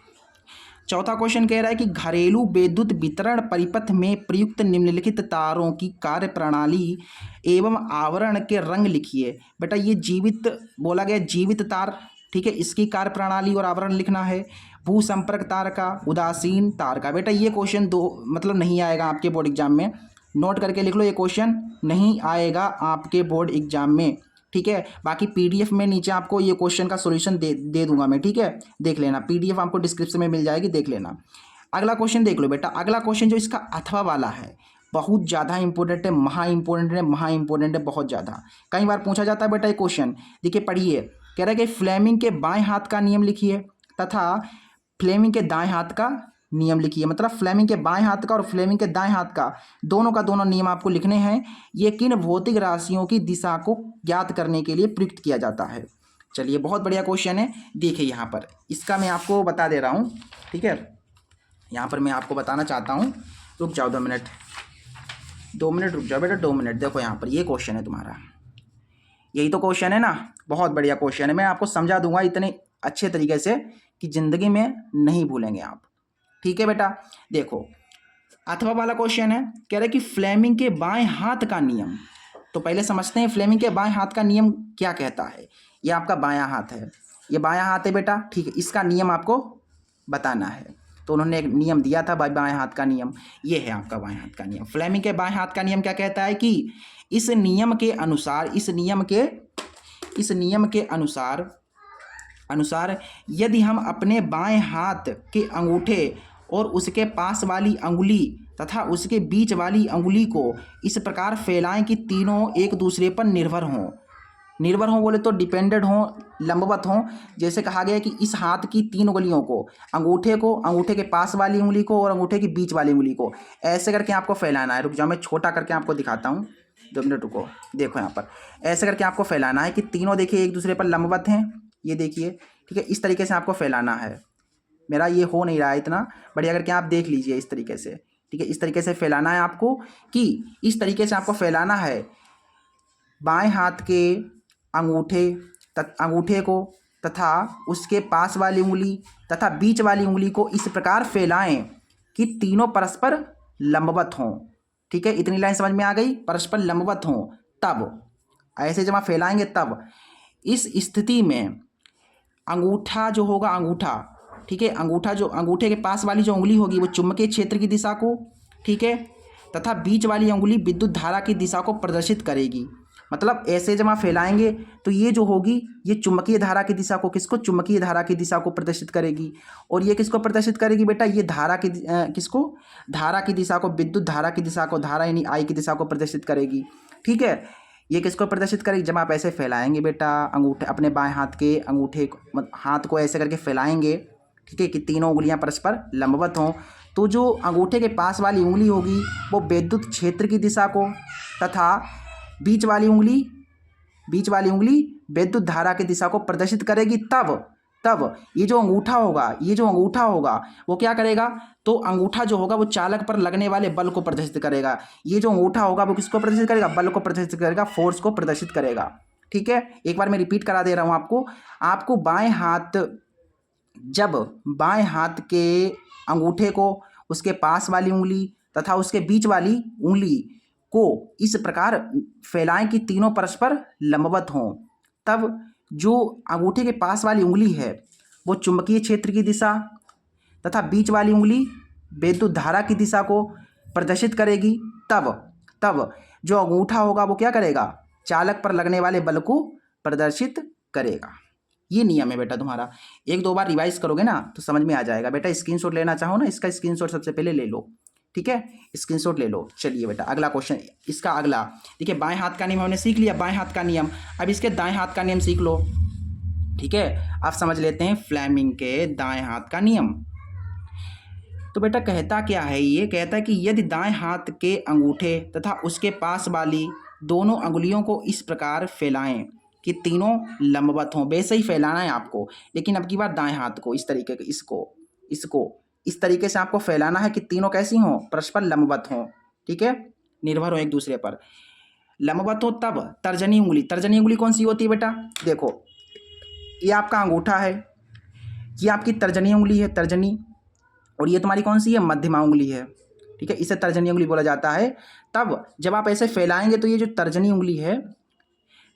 S1: चौथा क्वेश्चन कह रहा है कि घरेलू विद्युत वितरण परिपथ में प्रयुक्त निम्नलिखित तारों की कार्य प्रणाली एवं आवरण के रंग लिखिए। बेटा ये जीवित बोला गया, जीवित तार, ठीक है, इसकी कार्य प्रणाली और आवरण लिखना है। भू संपर्क तार का, उदासीन तार का। बेटा ये क्वेश्चन मतलब नहीं आएगा आपके बोर्ड एग्जाम में, नोट करके लिख लो, ये क्वेश्चन नहीं आएगा आपके बोर्ड एग्जाम में, ठीक है। बाकी PDF में नीचे आपको ये क्वेश्चन का सॉल्यूशन दे दूंगा मैं, ठीक है, देख लेना, PDF आपको डिस्क्रिप्शन में मिल जाएगी, देख लेना। अगला क्वेश्चन देख लो बेटा, अगला क्वेश्चन जो इसका अथवा वाला है बहुत ज़्यादा इंपॉर्टेंट है, महा इंपॉर्टेंट है, बहुत ज़्यादा, कई बार पूछा जाता है बेटा ये क्वेश्चन। देखिए पढ़िए, कह रहा है कि फ्लेमिंग के बाएं हाथ का नियम लिखिए तथा फ्लेमिंग के दाएं हाथ का नियम लिखिए। मतलब फ्लेमिंग के बाएं हाथ का और फ्लेमिंग के दाएं हाथ का दोनों नियम आपको लिखने हैं। ये किन भौतिक राशियों की दिशा को ज्ञात करने के लिए प्रयुक्त किया जाता है। चलिए बहुत बढ़िया क्वेश्चन है, देखिए यहाँ पर इसका मैं आपको बता दे रहा हूँ, ठीक है। यहाँ पर मैं आपको बताना चाहता हूँ, रुक जाओ 2 मिनट, 2 मिनट रुक जाओ बेटा, 2 मिनट। देखो यहाँ पर ये क्वेश्चन है तुम्हारा, यही तो क्वेश्चन है ना, बहुत बढ़िया क्वेश्चन है, मैं आपको समझा दूंगा इतने अच्छे तरीके से कि जिंदगी में नहीं भूलेंगे आप, ठीक है बेटा। देखो अथवा वाला क्वेश्चन है, कह रहा है कि फ्लेमिंग के बाएं हाथ का नियम, तो पहले समझते हैं फ्लेमिंग के बाएं हाथ का नियम क्या कहता है। ये आपका बायां हाथ है, ये बायां हाथ है बेटा, ठीक है। इसका नियम आपको बताना है। तो उन्होंने एक नियम दिया था बाएं हाथ का नियम, ये है आपका बाएं हाथ का नियम। फ्लेमिंग के बाएं हाथ का नियम क्या कहता है कि इस नियम के अनुसार अनुसार यदि हम अपने बाएं हाथ के अंगूठे और उसके पास वाली अंगुली तथा उसके बीच वाली अंगुली को इस प्रकार फैलाएं कि तीनों एक दूसरे पर निर्भर हों बोले तो डिपेंडेंट हों, लंबवत हों। जैसे कहा गया कि इस हाथ की तीन उंगलियों को, अंगूठे के पास वाली उंगली को और अंगूठे की बीच वाली उंगली को ऐसे करके आपको फैलाना है। रुक जाओ, मैं छोटा करके आपको दिखाता हूँ, 2 मिनट रुको। देखो यहाँ पर ऐसे करके आपको फैलाना है कि तीनों देखिए एक दूसरे पर लंबवत हैं, ये देखिए, ठीक है। इस तरीके से आपको फैलाना है। मेरा ये हो नहीं रहा है इतना बढ़िया करके, आप देख लीजिए इस तरीके से, ठीक है। इस तरीके से फैलाना है आपको, कि इस तरीके से आपको फैलाना है। बाएं हाथ के अंगूठे को तथा उसके पास वाली उंगली तथा बीच वाली उंगली को इस प्रकार फैलाएं कि तीनों परस्पर लंबवत हों, ठीक है। इतनी लाइन समझ में आ गई, परस्पर लंबवत हों। तब ऐसे जब आप फैलाएंगे तब इस स्थिति में अंगूठा जो होगा, ठीक है, अंगूठे के पास वाली जो उंगली होगी वो चुंबकीय क्षेत्र की दिशा को, ठीक है, तथा बीच वाली उंगली विद्युत धारा की दिशा को प्रदर्शित करेगी। मतलब ऐसे जब आप फैलाएंगे तो ये जो होगी ये चुंबकीय धारा की दिशा को, चुंबकीय धारा की दिशा को प्रदर्शित करेगी। और ये किसको प्रदर्शित करेगी बेटा, ये धारा की दिशा को, विद्युत धारा की दिशा को, धारा यानी आई की दिशा को प्रदर्शित करेगी, ठीक है। ये किसको प्रदर्शित करेगी, जब आप ऐसे फैलाएंगे बेटा अपने बाएं हाथ को ऐसे करके फैलाएंगे, ठीक है, कि तीनों उंगलियां परस्पर लंबवत हों, तो जो अंगूठे के पास वाली उंगली होगी वो विद्युत क्षेत्र की दिशा को तथा बीच वाली उंगली विद्युत धारा की दिशा को प्रदर्शित करेगी। तब ये जो अंगूठा होगा वो क्या करेगा, तो अंगूठा जो होगा वो चालक पर लगने वाले बल को प्रदर्शित करेगा। ये जो अंगूठा होगा वो किसको प्रदर्शित करेगा, बल को प्रदर्शित करेगा, फोर्स को प्रदर्शित करेगा, ठीक है। एक बार मैं रिपीट करा दे रहा हूँ आपको जब बाएं हाथ के अंगूठे को, उसके पास वाली उंगली तथा उसके बीच वाली उंगली को इस प्रकार फैलाएं कि तीनों परस्पर लंबवत हों, तब जो अंगूठे के पास वाली उंगली है वो चुंबकीय क्षेत्र की दिशा तथा बीच वाली उंगली विद्युत धारा की दिशा को प्रदर्शित करेगी। तब जो अंगूठा होगा वो क्या करेगा, चालक पर लगने वाले बल को प्रदर्शित करेगा। ये नियम है बेटा तुम्हारा। 1-2 बार रिवाइज करोगे ना तो समझ में आ जाएगा बेटा। स्क्रीनशॉट लेना चाहो ना, इसका स्क्रीनशॉट सबसे पहले ले लो, ठीक है, स्क्रीनशॉट ले लो। चलिए बेटा अगला क्वेश्चन, इसका अगला देखिए, बाएं हाथ का नियम हमने सीख लिया, बाएं हाथ का नियम। अब इसके दाएं हाथ का नियम सीख लो, ठीक है। आप समझ लेते हैं फ्लेमिंग के दाएं हाथ का नियम। तो बेटा कहता क्या है, ये कहता है कि यदि दाएं हाथ के अंगूठे तथा उसके पास वाली दोनों अंगुलियों को इस प्रकार फैलाएं कि तीनों लंबवत हों, वैसे ही फैलाना है आपको, लेकिन अब की बार दाएं हाथ को इस तरीके इसको इस तरीके से आपको फैलाना है कि तीनों कैसी हों, परस्पर लंबवत हों, ठीक है, निर्भर हो एक दूसरे पर, लंबवत हो। तब तर्जनी उंगली कौन सी होती है बेटा, देखो ये आपका अंगूठा है, ये आपकी तर्जनी उंगली है, और ये तुम्हारी कौन सी है, मध्यमा उंगली है, ठीक है, इसे तर्जनी उंगली बोला जाता है। तब जब आप ऐसे फैलाएंगे तो ये जो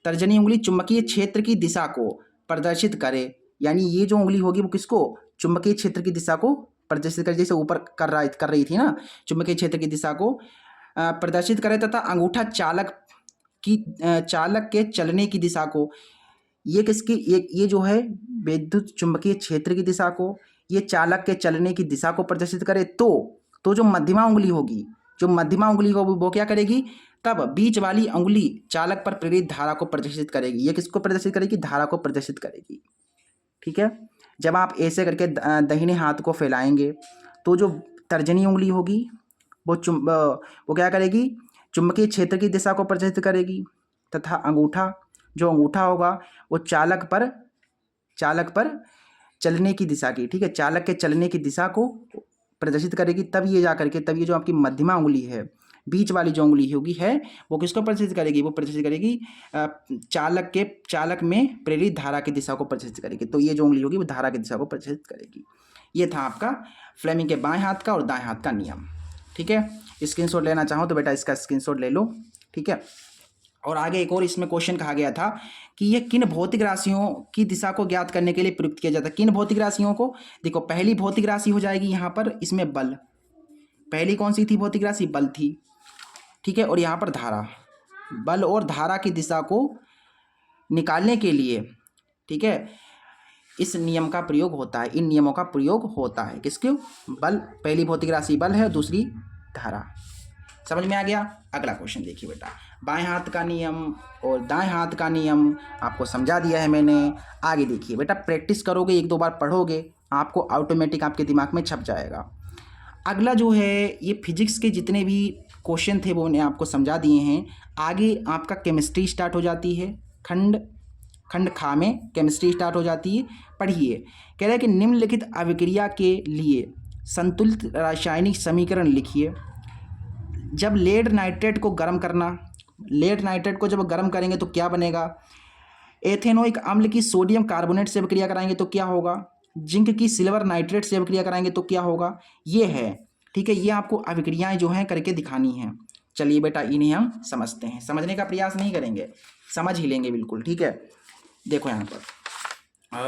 S1: तर्जनी उंगली चुंबकीय क्षेत्र की दिशा को प्रदर्शित करे, यानी ये जो उंगली होगी वो किसको, चुंबकीय क्षेत्र की दिशा को प्रदर्शित करे, जैसे ऊपर कर रही थी ना, चुंबकीय क्षेत्र की दिशा को प्रदर्शित करे, तथा अंगूठा चालक के चलने की दिशा को, ये जो है विद्युत चुंबकीय क्षेत्र की दिशा को, ये चालक के चलने की दिशा को प्रदर्शित करे। तो जो मध्यमा उंगली होगी वो क्या करेगी, तब बीच वाली उंगली चालक पर प्रेरित धारा को प्रदर्शित करेगी। ये किसको प्रदर्शित करेगी, धारा को प्रदर्शित करेगी, ठीक है। जब आप ऐसे करके दाहिने हाथ को फैलाएंगे तो जो तर्जनी उंगली होगी वो क्या करेगी, चुंबकीय क्षेत्र की दिशा को प्रदर्शित करेगी, तथा अंगूठा होगा वो चालक पर चलने की दिशा की, ठीक है, चालक के चलने की दिशा को प्रदर्शित करेगी। तब ये जो आपकी मध्यमा उंगली है, बीच वाली जो उंगली होगी है वो किसको प्रदर्शित करेगी, वो प्रदर्शित करेगी चालक में प्रेरित धारा की दिशा को प्रदर्शित करेगी। तो ये जो उंगली होगी वो धारा की दिशा को प्रदर्शित करेगी। ये था आपका फ्लेमिंग के बाएं हाथ का और दाएं हाथ का नियम, ठीक है। स्क्रीनशॉट लेना चाहो तो बेटा इसका स्क्रीनशॉट ले लो, ठीक है। और आगे एक और इसमें क्वेश्चन कहा गया था कि यह किन भौतिक राशियों की दिशा को ज्ञात करने के लिए प्रयुक्त किया जाता है। किन भौतिक राशियों को, देखो पहली भौतिक राशि हो जाएगी यहाँ पर इसमें बल, पहली कौन सी थी भौतिक राशि, बल थी, ठीक है। और यहाँ पर धारा, बल और धारा की दिशा को निकालने के लिए, ठीक है, इस नियम का प्रयोग होता है, इन नियमों का प्रयोग होता है। किसके, बल, पहली भौतिक राशि बल है, दूसरी धारा। समझ में आ गया। अगला क्वेश्चन देखिए बेटा, बाएं हाथ का नियम और दाएं हाथ का नियम आपको समझा दिया है मैंने। आगे देखिए बेटा, प्रैक्टिस करोगे, एक दो बार पढ़ोगे, आपको ऑटोमेटिक आपके दिमाग में छप जाएगा। अगला जो है ये फिजिक्स के जितने भी क्वेश्चन थे वो मैंने आपको समझा दिए हैं। आगे आपका केमिस्ट्री स्टार्ट हो जाती है, खंड खा में केमिस्ट्री स्टार्ट हो जाती है। पढ़िए, कह रहा है कि निम्नलिखित अभिक्रिया के लिए संतुलित रासायनिक समीकरण लिखिए। जब लेड नाइट्रेट को गर्म करना, लेड नाइट्रेट को जब गर्म करेंगे तो क्या बनेगा, एथेनोइक अम्ल की सोडियम कार्बोनेट से अभिक्रिया कराएंगे तो क्या होगा, जिंक की सिल्वर नाइट्रेट से अभिक्रिया कराएंगे तो क्या होगा, ये है, ठीक है। ये आपको अभिक्रियाएं जो हैं करके दिखानी है। चलिए बेटा इन्हें हम समझते हैं, समझने का प्रयास नहीं करेंगे, समझ ही लेंगे बिल्कुल, ठीक है। देखो यहाँ पर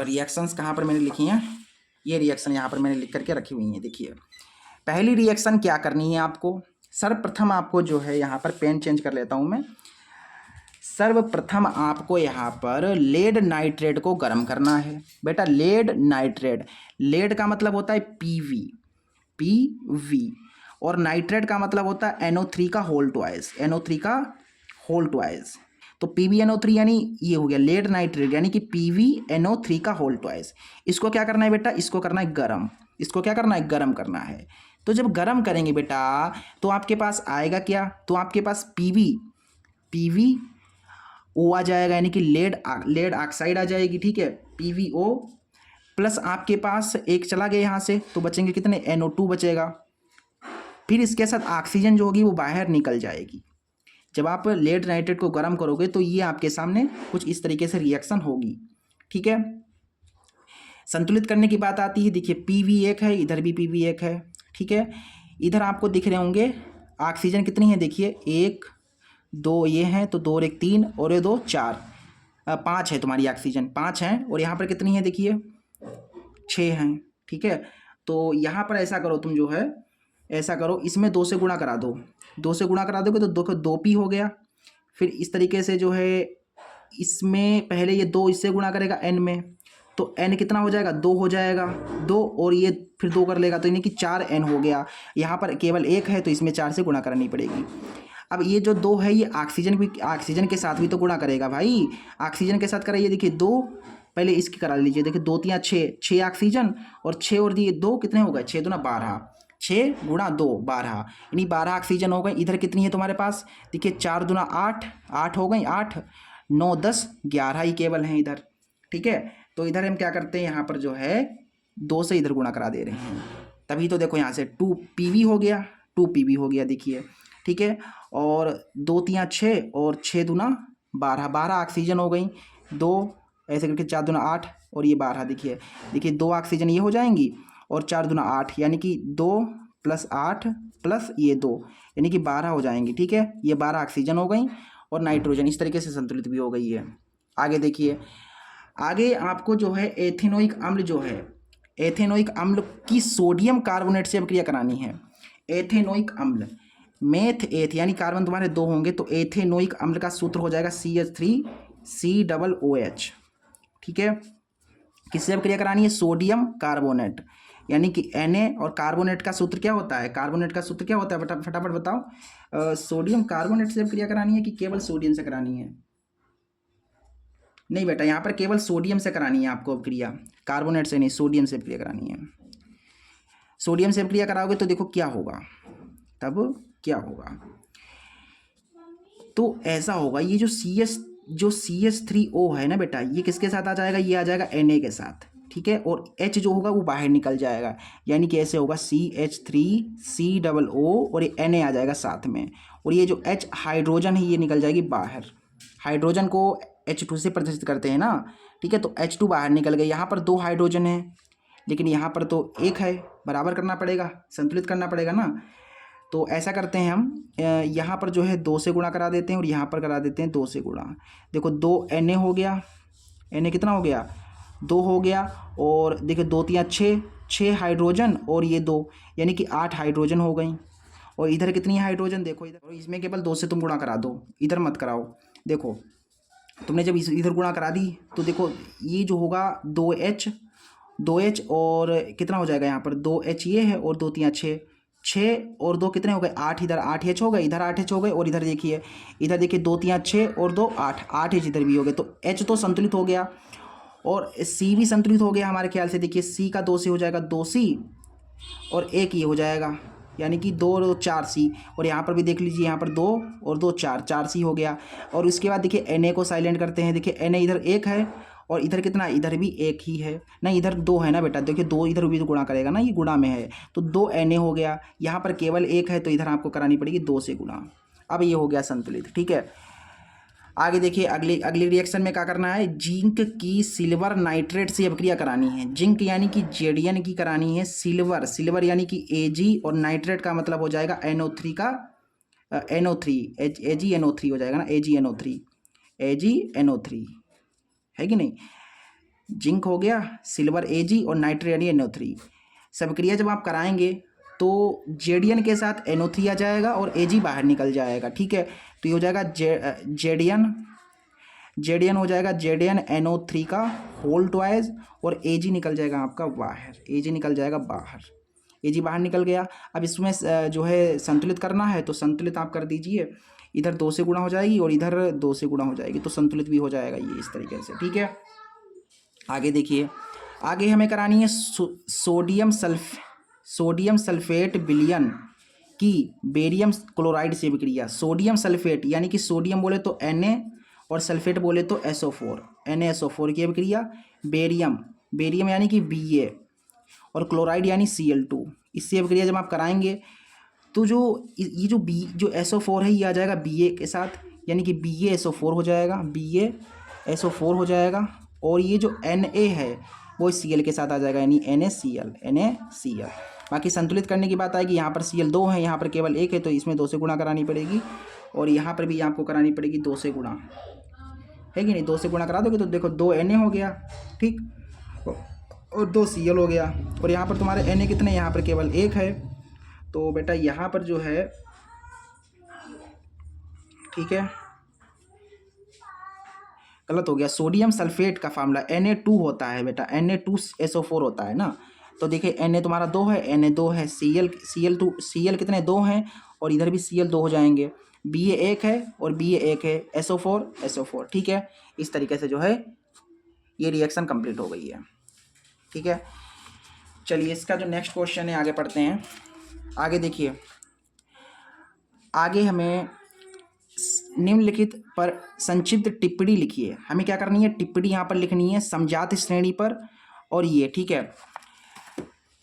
S1: रिएक्शंस कहाँ पर मैंने लिखी हैं, ये रिएक्शन यहाँ पर मैंने लिख करके रखी हुई हैं। देखिए पहली रिएक्शन क्या करनी है आपको, सर्वप्रथम आपको जो है यहाँ पर पेन चेंज कर लेता हूँ मैं। सर्वप्रथम आपको यहाँ पर लेड नाइट्रेट को गर्म करना है बेटा। लेड नाइट्रेट, लेड का मतलब होता है पीवी, और नाइट्रेट का मतलब होता है NO3 का होल ट्वाइस, NO3 का होल ट्वाइस। तो PbNO3 यानी ये हो गया लेड नाइट्रेट, यानी कि PbNO3 का होल ट्वाइस। इसको क्या करना है बेटा, इसको करना है गर्म, इसको क्या करना है, गर्म करना है। तो जब गर्म करेंगे बेटा तो आपके पास आएगा क्या, तो आपके पास PbO आ जाएगा, यानी कि लेड ऑक्साइड आ जाएगी, ठीक है, PbO प्लस आपके पास एक चला गया यहाँ से, तो बचेंगे कितने, NO2 बचेगा। फिर इसके साथ ऑक्सीजन जो होगी वो बाहर निकल जाएगी। जब आप लेड नाइट्रेट को गर्म करोगे तो ये आपके सामने कुछ इस तरीके से रिएक्शन होगी, ठीक है। संतुलित करने की बात आती है, देखिए Pv1 है, इधर भी Pv1 है, ठीक है। इधर आपको दिख रहे होंगे ऑक्सीजन कितनी है, देखिए 1 2 ये हैं, तो 2 और 1 3 और ये 2 4 5 है, तुम्हारी ऑक्सीजन 5 है। और यहाँ पर कितनी है, देखिए 6 हैं, ठीक है। तो यहाँ पर ऐसा करो, तुम जो है ऐसा करो, इसमें 2 से गुणा करा दो, 2 से गुणा करा दोगे तो 2p हो गया। फिर इस तरीके से जो है इसमें पहले ये 2 इससे गुणा करेगा n में, तो n कितना हो जाएगा, 2 हो जाएगा, 2 और ये फिर 2 कर लेगा, तो यानी कि 4n हो गया। यहाँ पर केवल 1 है तो इसमें 4 से गुणा करनी पड़ेगी। अब ये जो 2 है ये ऑक्सीजन के साथ भी तो गुणा करेगा भाई, ऑक्सीजन के साथ कराइए। देखिए 2 पहले इसकी करा लीजिए, देखिए 2 3 6 ऑक्सीजन और 6 और दिए 2 कितने हो गए, 6 दूना 12, 6 गुणा 2 12, यानी 12 ऑक्सीजन हो गए। इधर कितनी है तुम्हारे पास, देखिए 4 दूना 8, 8 हो गई, 8 9 10 11 ही केवल हैं इधर, ठीक है। तो इधर हम क्या करते हैं, यहाँ पर जो है 2 से इधर गुणा करा दे रहे हैं, तभी तो देखो यहाँ से 2pv हो गया, 2pv हो गया, देखिए, ठीक है। और 2 3 6 और 6 दूना 12, 12 ऑक्सीजन हो गई, 2 ऐसे करके 4 दूना 8 और ये 12, देखिए 2 ऑक्सीजन ये हो जाएंगी और 4 दूना 8, यानी कि 2 + 8 प्लस ये 2, यानी कि 12 हो जाएंगी, ठीक है। ये 12 ऑक्सीजन हो गई और नाइट्रोजन इस तरीके से संतुलित भी हो गई है। आगे देखिए, आगे आपको जो है एथेनोइक अम्ल जो है, एथेनोइक अम्ल की सोडियम कार्बोनेट से अभिक्रिया करानी है। एथेनोइक अम्ल, मेथ एथ यानी कार्बन तुम्हारे 2 होंगे, तो एथेनोइक अम्ल का सूत्र हो जाएगा CH3COOH, ठीक है। किससे अभिक्रिया करानी है, सोडियम कार्बोनेट, यानी कि Na, और कार्बोनेट का सूत्र क्या होता है, कार्बोनेट का सूत्र क्या होता है, फटाफट बताओ। सोडियम कार्बोनेट से अभिक्रिया करानी है कि केवल सोडियम से करानी है, नहीं बेटा यहाँ पर केवल सोडियम से करानी है आपको अभिक्रिया, कार्बोनेट से नहीं, सोडियम से अभिक्रिया करानी है। सोडियम से अभिक्रिया कराओगे तो देखो क्या होगा, तब क्या होगा, तो ऐसा होगा, ये जो CH3O है ना बेटा, ये किसके साथ आ जाएगा, ये आ जाएगा Na के साथ, ठीक है। और H जो होगा वो बाहर निकल जाएगा, यानी कि ऐसे होगा CH3COO और ये Na आ जाएगा साथ में, और ये जो H हाइड्रोजन है ये निकल जाएगी बाहर। हाइड्रोजन को H2 से प्रदर्शित करते हैं ना, ठीक है। तो H2 बाहर निकल गए, यहाँ पर 2 हाइड्रोजन है लेकिन यहाँ पर तो 1 है, बराबर करना पड़ेगा, संतुलित करना पड़ेगा ना। तो ऐसा करते हैं हम, यहाँ पर जो है 2 से गुणा करा देते हैं और यहाँ पर करा देते हैं 2 से गुणा। देखो 2 Na हो गया, Na कितना हो गया, 2 हो गया। और देखिए 2 3 6, 6 हाइड्रोजन और ये 2, यानी कि 8 हाइड्रोजन हो गई। और इधर कितनी हाइड्रोजन, देखो इधर, और इसमें केवल 2 से तुम गुणा करा दो, इधर मत कराओ। देखो तुमने जब इधर गुणा करा दी तो देखो ये जो होगा 2H और कितना हो जाएगा यहाँ पर 2H ये है और 2 3 6, 6 और 2 कितने हो गए 8, इधर 8H हो गए, इधर 8H हो गए। और इधर देखिए, इधर देखिए 2 3 6 और 2 8, 8H इधर भी हो गए। तो H तो संतुलित हो गया और C भी संतुलित हो गया हमारे ख्याल से। देखिए C का 2 से हो जाएगा 2C और 1 ये हो जाएगा, यानी कि 2 और 2 4C। और यहाँ पर भी देख लीजिए, यहाँ पर 2 और 2 4, 4C हो गया। और उसके बाद देखिए Na को साइलेंट करते हैं। देखिए Na इधर 1 है और इधर कितना, इधर भी 1 ही है, नहीं इधर 2 है ना बेटा। देखिए 2 इधर भी तो गुणा करेगा ना, ये गुणा में है, तो 2 Na हो गया। यहाँ पर केवल 1 है तो इधर आपको करानी पड़ेगी 2 से गुणा। अब ये हो गया संतुलित, ठीक है। आगे देखिए, अगली अगली रिएक्शन में क्या करना है, जिंक की सिल्वर नाइट्रेट से अभिक्रिया करानी है। जिंक यानी कि जेडियन की करानी है, सिल्वर, सिल्वर यानी कि Ag, और नाइट्रेट का मतलब हो जाएगा NO3 का NO3, AgNO3 हो जाएगा ना, AgNO3, AgNO3 है कि नहीं। जिंक हो गया, सिल्वर Ag और नाइट्रेट यानी NO3। सब क्रिया जब आप कराएंगे तो जेडियन के साथ NO3 आ जाएगा और Ag बाहर निकल जाएगा, ठीक है। तो ये हो जाएगा जेडियन हो जाएगा, जेडियन NO3 का होल ट्वाइस, और Ag निकल जाएगा आपका बाहर, Ag निकल जाएगा बाहर, Ag बाहर निकल गया। अब इसमें जो है संतुलित करना है तो संतुलित आप कर दीजिए, इधर 2 से गुणा हो जाएगी और इधर 2 से गुणा हो जाएगी, तो संतुलित भी हो जाएगा ये इस तरीके से, ठीक है। आगे देखिए, आगे हमें करानी है सोडियम सल्फेट विलयन की बेरियम क्लोराइड से अभिक्रिया। सोडियम सल्फेट यानी कि सोडियम बोले तो Na और सल्फेट बोले तो SO4, NaSO4 की अभिक्रिया। बेरियम यानी कि Ba और क्लोराइड यानी Cl2, इससे अभिक्रिया जब आप कराएंगे तो ये जो SO4 है ये आ जाएगा Ba के साथ, यानी कि BaSO4 हो जाएगा, BaSO4 हो जाएगा। और ये जो Na है वो Cl के साथ आ जाएगा, यानी NaCl। बाकी संतुलित करने की बात आएगी, यहाँ पर Cl 2 है, यहाँ पर केवल 1 है, तो इसमें 2 से गुणा करानी पड़ेगी। और यहाँ पर भी आपको करानी पड़ेगी 2 से गुणा, है कि नहीं। 2 से गुणा करा दोगे तो देखो 2 Na हो गया, ठीक, और 2 Cl हो गया। और यहाँ पर तुम्हारे Na कितने, यहाँ पर केवल 1 है, तो बेटा यहाँ पर जो है, ठीक है, गलत हो गया। सोडियम सल्फेट का फार्मूला Na2 होता है बेटा, Na2SO4 होता है ना। तो देखिए Na तुम्हारा 2 है, Na 2 है, Cl कितने 2 हैं, और इधर भी Cl 2 हो जाएंगे, Ba 1 है और Ba 1 है, SO4, ठीक है। इस तरीके से जो है ये रिएक्शन कंप्लीट हो गई है, ठीक है। चलिए इसका जो नेक्स्ट क्वेश्चन है आगे पढ़ते हैं। आगे देखिए, आगे हमें निम्नलिखित पर संक्षिप्त टिप्पणी लिखिए। हमें क्या करनी है, टिप्पणी यहाँ पर लिखनी है समजात श्रेणी पर, और ये, ठीक है।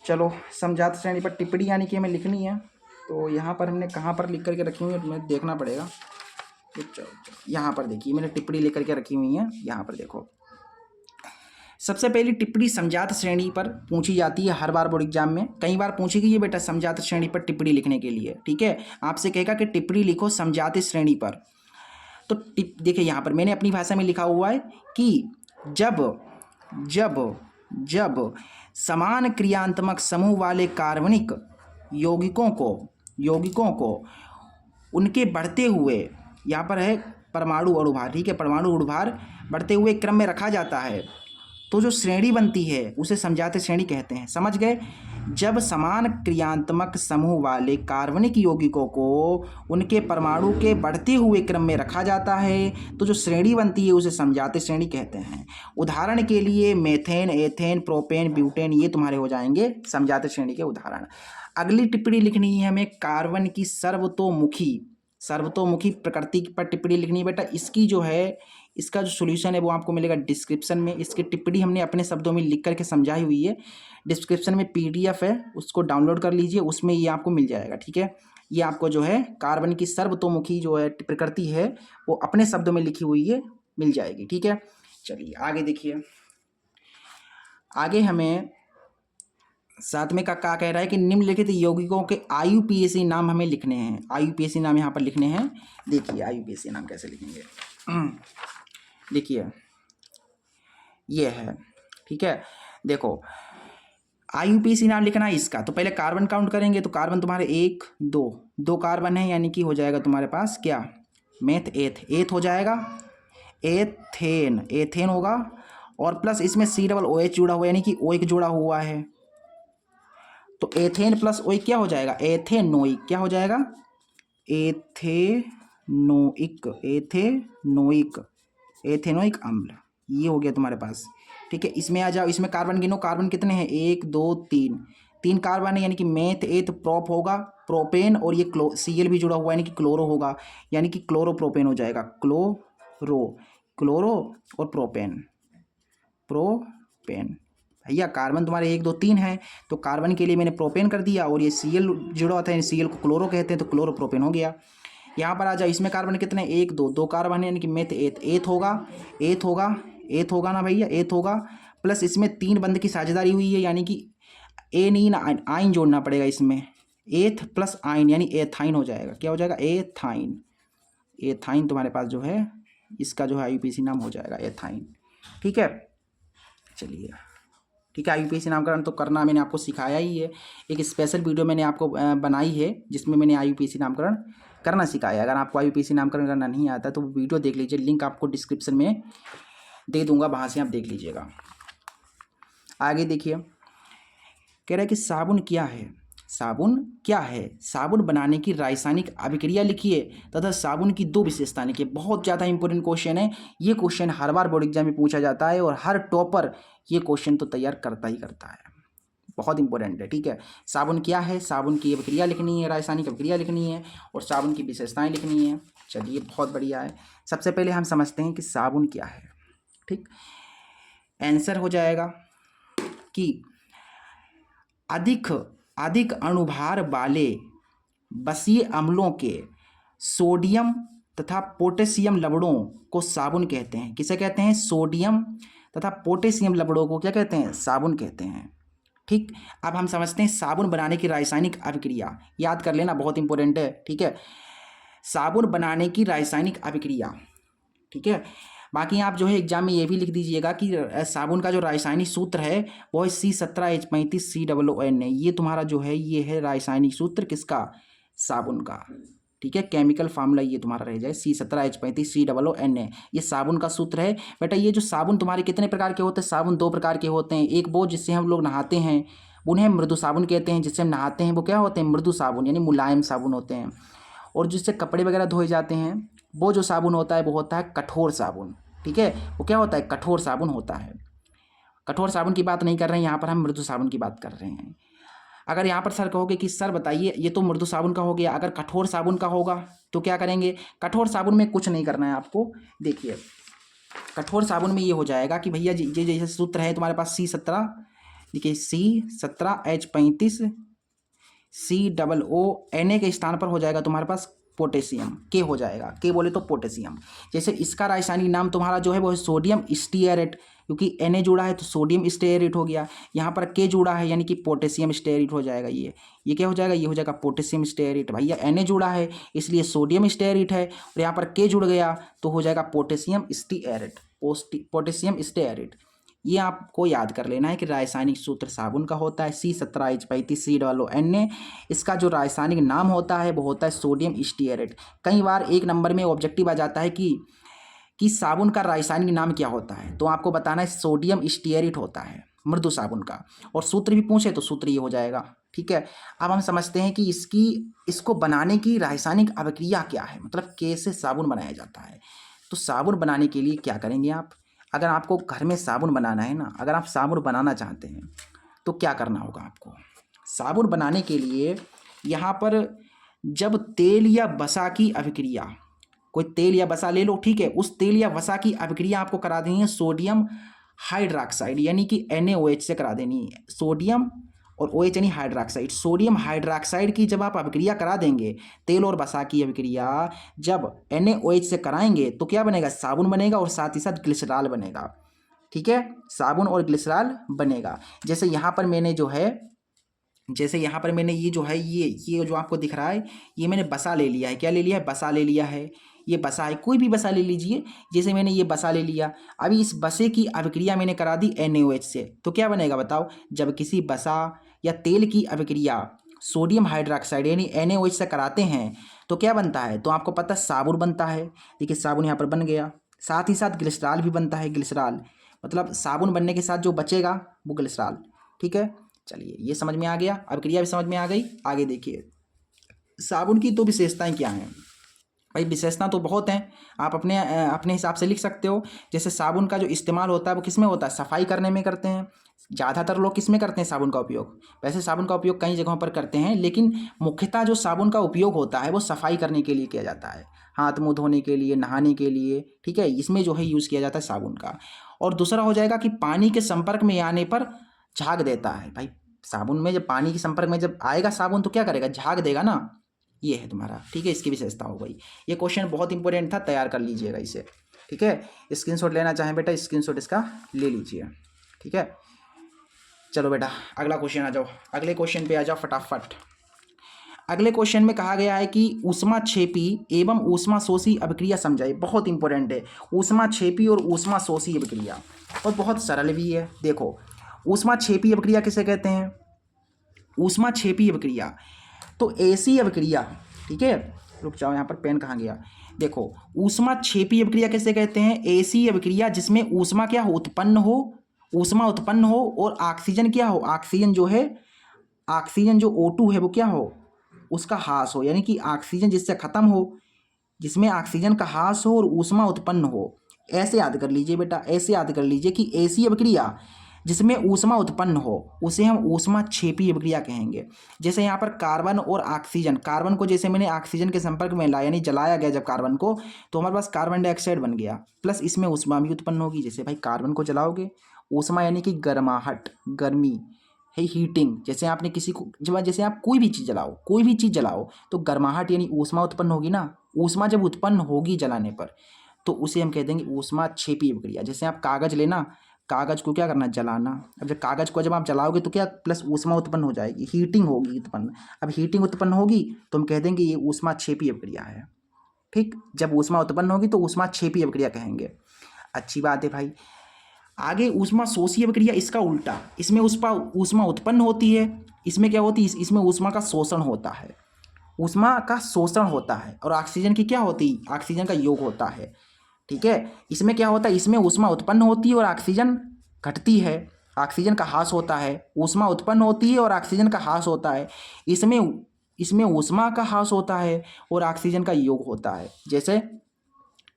S1: चलो समजात श्रेणी पर टिप्पणी यानी कि हमें लिखनी है, तो यहाँ पर हमने कहाँ पर लिख करके रखी हुई है, तुम्हें देखना पड़ेगा। तो चलो यहाँ पर देखिए, मैंने टिप्पणी लिख करके रखी हुई है, यहाँ पर देखो। सबसे पहली टिप्पणी समजात श्रेणी पर पूछी जाती है हर बार बोर्ड एग्जाम में, कई बार पूछी गई है बेटा समजात श्रेणी पर टिप्पणी लिखने के लिए, ठीक है। आपसे कहेगा कि टिप्पणी लिखो समजात श्रेणी पर, तो देखिए यहाँ पर मैंने अपनी भाषा में लिखा हुआ है कि जब समान क्रियात्मक समूह वाले कार्बनिक यौगिकों को उनके बढ़ते हुए, यहाँ पर है परमाणु अणुभार, ठीक है, परमाणु अणुभार बढ़ते हुए क्रम में रखा जाता है, तो जो श्रेणी बनती है उसे समजात श्रेणी कहते हैं। समझ गए। जब समान क्रियात्मक समूह वाले कार्बनिक यौगिकों को उनके परमाणु के बढ़ते हुए क्रम में रखा जाता है तो जो श्रेणी बनती है उसे समजात श्रेणी कहते हैं। उदाहरण के लिए मेथेन, एथेन, प्रोपेन, ब्यूटेन, ये तुम्हारे हो जाएंगे समजात श्रेणी के उदाहरण। अगली टिप्पणी लिखनी है हमें कार्बन की सर्वतोमुखी प्रकृति पर टिप्पणी लिखनी है बेटा। इसकी जो है, इसका जो सॉल्यूशन है वो आपको मिलेगा डिस्क्रिप्शन में। इसकी टिप्पणी हमने अपने शब्दों में लिख करके समझाई हुई है, डिस्क्रिप्शन में PDF है, उसको डाउनलोड कर लीजिए, उसमें ये आपको मिल जाएगा, ठीक है। ये आपको जो है कार्बन की सर्वतोमुखी जो है प्रकृति है वो अपने शब्दों में लिखी हुई है, मिल जाएगी, ठीक है। चलिए आगे देखिए, आगे हमें साथ में का क्या कह रहा है कि निम्नलिखित यौगिकों के आईयूपीएसी नाम हमें लिखने हैं। आईयूपीएसी नाम यहाँ पर लिखने हैं। देखिए आईयूपीएसी नाम कैसे लिखेंगे। देखिए ये है, ठीक है। देखो आईयूपीएसी नाम लिखना है इसका, तो पहले कार्बन काउंट करेंगे। तो कार्बन तुम्हारे 1 2 2 कार्बन है, यानी कि हो जाएगा तुम्हारे पास क्या, मेथ एथ एथ हो जाएगा, एथेन एथेन होगा। और प्लस इसमें COOH जुड़ा हुआ है, यानी कि ओइक जुड़ा हुआ है। तो एथेन प्लस ओइक क्या हो जाएगा, एथेनोइक। क्या हो जाएगा, एथेनोइक एथेनोइक एथेनोइक अम्ल। ये हो गया तुम्हारे पास, ठीक है। इसमें आ जाओ, इसमें कार्बन गिनो, कार्बन कितने हैं, 1 2 3 3 कार्बन है, यानी कि मेथ एथ प्रोप होगा, प्रोपेन। और ये Cl भी जुड़ा हुआ है, यानी कि क्लोरो होगा, यानी कि क्लोरोप्रोपेन हो जाएगा। क्लोरो और प्रोपेन भैया कार्बन तुम्हारे 1 2 3 है, तो कार्बन के लिए मैंने प्रोपेन कर दिया, और ये Cl जुड़ा होता है, Cl को क्लोरो कहते हैं, तो क्लोरोप्रोपेन हो गया। यहाँ पर आ जाओ, इसमें कार्बन कितने, 1 2 कार्बन है, यानी कि मेथ एथ होगा ना भैया, एथ होगा। प्लस इसमें 3 बंद की साझेदारी हुई है, यानी कि एनीन आइन जोड़ना पड़ेगा इसमें, एथ प्लस आइन यानी एथाइन हो जाएगा। क्या हो जाएगा, एथाइन तुम्हारे पास जो है, इसका जो है आईयूपीएसी नाम हो जाएगा एथाइन, ठीक है। चलिए ठीक है, आईयूपीएसी नामकरण तो करना मैंने आपको सिखाया ही है। एक स्पेशल वीडियो मैंने आपको बनाई है, जिसमें मैंने आईयूपीएसी नामकरण करना सिखाया। अगर आपको आईयूपीएसी नामकरण करना नहीं आता तो वो वीडियो देख लीजिए, लिंक आपको डिस्क्रिप्शन में दे दूंगा, वहाँ से आप देख लीजिएगा। आगे देखिए, कह रहा है कि साबुन क्या है। साबुन बनाने की रासायनिक अभिक्रिया लिखिए तथा साबुन की 2 विशेषताएं लिखिए। बहुत ज़्यादा इंपॉर्टेंट क्वेश्चन है ये। क्वेश्चन हर बार बोर्ड एग्जाम में पूछा जाता है, और हर टॉपर ये क्वेश्चन तो तैयार करता ही करता है। बहुत इंपॉर्टेंट है, ठीक है। साबुन क्या है, साबुन की अभिक्रिया लिखनी है, रासायनिक अभिक्रिया लिखनी है, और साबुन की विशेषताएं लिखनी है। चलिए बहुत बढ़िया है। सबसे पहले हम समझते हैं कि साबुन क्या है, ठीक। आंसर हो जाएगा कि अधिक अणुभार वाले बसीय अम्लों के सोडियम तथा पोटेशियम लवणों को साबुन कहते हैं। किसे कहते हैं, सोडियम तथा पोटेशियम लवणों को क्या कहते हैं, साबुन कहते हैं, ठीक। अब हम समझते हैं साबुन बनाने की रासायनिक अभिक्रिया। याद कर लेना, बहुत इंपॉर्टेंट है, ठीक है। साबुन बनाने की रासायनिक अभिक्रिया, ठीक है। बाकी आप जो है एग्जाम में ये भी लिख दीजिएगा कि साबुन का जो रासायनिक सूत्र है वो है C17H35COON है। ये तुम्हारा जो है ये है रासायनिक सूत्र किसका, साबुन का, ठीक है। केमिकल फार्मूला ये तुम्हारा रह जाए C17H35COON है, ये साबुन का सूत्र है। बेटा ये जो साबुन तुम्हारे कितने प्रकार के होते हैं, साबुन 2 प्रकार के होते हैं। एक वो जिससे हम लोग नहाते हैं, उन्हें मृदु साबुन कहते हैं। जिससे हम नहाते हैं वो क्या होते हैं, मृदु साबुन यानी मुलायम साबुन होते हैं। और जिससे कपड़े वगैरह धोए जाते हैं वो जो साबुन होता है वो होता है कठोर साबुन, ठीक है। वो क्या होता है, कठोर साबुन होता है। कठोर साबुन की बात नहीं कर रहे हैं यहाँ पर, हम मृदु साबुन की बात कर रहे हैं। अगर यहाँ पर सर कहोगे कि सर बताइए ये तो मृदु साबुन का हो गया, अगर कठोर साबुन का होगा तो क्या करेंगे। कठोर साबुन में कुछ नहीं करना है आपको। देखिए कठोर साबुन में ये हो जाएगा कि भैया जी ये जैसे सूत्र है तुम्हारे पास C17, देखिए C17H35COONA के स्थान पर हो जाएगा तुम्हारे पास पोटेशियम, के हो जाएगा, के बोले तो पोटेशियम। जैसे इसका रासायनिक नाम तुम्हारा जो है वो है सोडियम स्टीयरेट, क्योंकि Na जुड़ा है तो सोडियम स्टीयरेट हो गया। यहाँ पर के जुड़ा है यानी कि पोटेशियम स्टीयरेट हो जाएगा। ये क्या हो जाएगा, ये हो जाएगा पोटेशियम स्टीयरेट। भैया Na जुड़ा है इसलिए सोडियम स्टीयरेट है, और यहाँ पर के जुड़ गया तो हो जाएगा पोटेशियम स्टीयरेट, पोटेशियम स्टीयरेट। ये आपको याद कर लेना है कि रासायनिक सूत्र साबुन का होता है C17H35COON। इसका जो रासायनिक नाम होता है वो होता है सोडियम स्टीयरेट। कई बार 1 नंबर में ऑब्जेक्टिव आ जाता है कि साबुन का रासायनिक नाम क्या होता है, तो आपको बताना है सोडियम स्टीयरेट होता है मृदु साबुन का। और सूत्र भी पूछे तो सूत्र ये हो जाएगा, ठीक है। अब हम समझते हैं कि इसको बनाने की रासायनिक अभिक्रिया क्या है, मतलब कैसे साबुन बनाया जाता है। तो साबुन बनाने के लिए क्या करेंगे आप, अगर आपको घर में साबुन बनाना है ना, अगर आप साबुन बनाना चाहते हैं तो क्या करना होगा आपको। साबुन बनाने के लिए यहाँ पर जब तेल या वसा की अभिक्रिया, कोई तेल या वसा ले लो, ठीक है, उस तेल या वसा की अभिक्रिया आपको करा देनी है सोडियम हाइड्रॉक्साइड यानी कि NaOH से करा देनी है। सोडियम और OH यानी हाइड्रॉक्साइड, सोडियम हाइड्रॉक्साइड की जब आप अभिक्रिया करा देंगे, तेल और वसा की अभिक्रिया जब NaOH से कराएंगे तो क्या बनेगा, साबुन बनेगा, और साथ ही साथ ग्लिसरॉल बनेगा, ठीक है। साबुन और ग्लिसरॉल बनेगा। जैसे यहाँ पर मैंने जो है जैसे यहाँ पर मैंने ये जो है ये जो आपको दिख रहा है, ये मैंने बसा ले लिया है। क्या ले लिया है? बसा ले लिया है। ये बसा है, कोई भी बसा ले लीजिए। जैसे मैंने ये बसा ले लिया, अभी इस बसे की अभिक्रिया मैंने करा दी NaOH से, तो क्या बनेगा बताओ? जब किसी बसा या तेल की अभिक्रिया सोडियम हाइड्रोक्साइड यानी NaOH से कराते हैं तो क्या बनता है? तो आपको पता है साबुन बनता है। देखिए साबुन यहाँ पर बन गया, साथ ही साथ ग्लिसरॉल भी बनता है। ग्लिसरॉल मतलब साबुन बनने के साथ जो बचेगा वो ग्लिसरॉल। ठीक है, चलिए ये समझ में आ गया, अभिक्रिया भी समझ में आ गई। आगे देखिए साबुन की तो विशेषताएं क्या हैं भाई? विशेषता तो बहुत हैं, आप अपने हिसाब से लिख सकते हो। जैसे साबुन का जो इस्तेमाल होता है वो किस में होता है? सफाई करने में करते हैं। ज़्यादातर लोग किस में करते हैं साबुन का उपयोग? वैसे साबुन का उपयोग कई जगहों पर करते हैं, लेकिन मुख्यतः जो साबुन का उपयोग होता है वो सफाई करने के लिए किया जाता है, हाथ मुँह धोने के लिए, नहाने के लिए। ठीक है, इसमें जो है यूज़ किया जाता है साबुन का। और दूसरा हो जाएगा कि पानी के संपर्क में आने पर झाग देता है। भाई साबुन में जब पानी के संपर्क में जब आएगा साबुन तो क्या करेगा? झाग देगा ना। ये है तुम्हारा। ठीक है, इसकी विशेषता हो गई। ये क्वेश्चन बहुत इंपॉर्टेंट था, तैयार कर लीजिएगा इसे। ठीक है, स्क्रीनशॉट लेना चाहें बेटा स्क्रीनशॉट इसका ले लीजिए। ठीक है, चलो बेटा अगला क्वेश्चन आ जाओ, अगले क्वेश्चन पे आ जाओ फटाफट। अगले क्वेश्चन में कहा गया है कि ऊष्माक्षेपी एवं ऊष्माशोषी अभिक्रिया समझाइए। बहुत इंपॉर्टेंट है ऊष्माक्षेपी और ऊष्माशोषी अभिक्रिया, और बहुत सरल भी है। देखो ऊष्माक्षेपी अभिक्रिया किसे कहते हैं? ऊष्माक्षेपी अभिक्रिया तो ऐसी अभिक्रिया, ठीक है, रुक जाओ यहाँ पर पेन कहाँ गया? देखो ऊष्माक्षेपी अभिक्रिया किसे कहते हैं? ऐसी अभिक्रिया जिसमें ऊष्मा क्या हो? उत्पन्न हो, ऊष्मा उत्पन्न हो और ऑक्सीजन क्या हो? ऑक्सीजन जो है, ऑक्सीजन जो O2 है वो क्या हो? उसका ह्रास हो, यानी कि ऑक्सीजन जिससे खत्म हो, जिसमें ऑक्सीजन का ह्रास हो और ऊष्मा उत्पन्न हो। ऐसे याद कर लीजिए बेटा, ऐसे याद कर लीजिए कि ऐसी अभिक्रिया जिसमें ऊष्मा उत्पन्न हो उसे हम ऊष्माक्षेपी अभिक्रिया कहेंगे। जैसे यहाँ पर कार्बन और ऑक्सीजन, कार्बन को जैसे मैंने ऑक्सीजन के संपर्क में लाया यानी जलाया गया जब कार्बन को, तो हमारे पास कार्बन डाइऑक्साइड बन गया, प्लस इसमें ऊष्मा भी उत्पन्न होगी। जैसे भाई कार्बन को जलाओगे, ऊष्मा यानी कि गर्माहट, गर्मी है, हीटिंग। जैसे आपने किसी को जैसे आप कोई भी चीज़ जलाओ, कोई भी चीज़ जलाओ तो गर्माहट यानी ऊष्मा उत्पन्न होगी ना। ऊष्मा जब उत्पन्न होगी जलाने पर तो उसे हम कह देंगे ऊष्माक्षेपी अभिक्रिया। जैसे आप कागज़ लेना, कागज़ को क्या करना? जलाना। अब जब कागज़ को जब आप जलाओगे तो क्या प्लस ऊष्मा उत्पन्न हो जाएगी, हीटिंग होगी उत्पन्न। अब हीटिंग उत्पन्न होगी तो हम कह देंगे ये ऊष्माक्षेपी अभिक्रिया है। ठीक, जब ऊष्मा उत्पन्न होगी तो ऊष्माक्षेपी अभिक्रिया कहेंगे। अच्छी बात है भाई। आगे ऊष्माशोषी अभिक्रिया, इसका उल्टा, इसमें ऊष्मा उत्पन्न होती है, इसमें क्या होती है? इसमें ऊष्मा का शोषण होता है, ऊष्मा का शोषण होता है। और ऑक्सीजन की क्या होती है? ऑक्सीजन का योग होता है। ठीक है, इसमें क्या होता है? इसमें ऊष्मा उत्पन्न होती है और ऑक्सीजन घटती है, ऑक्सीजन का ह्रास होता है। ऊष्मा उत्पन्न होती है और ऑक्सीजन का ह्रास होता है। इसमें इसमें ऊष्मा का ह्रास होता है और ऑक्सीजन का योग होता है। जैसे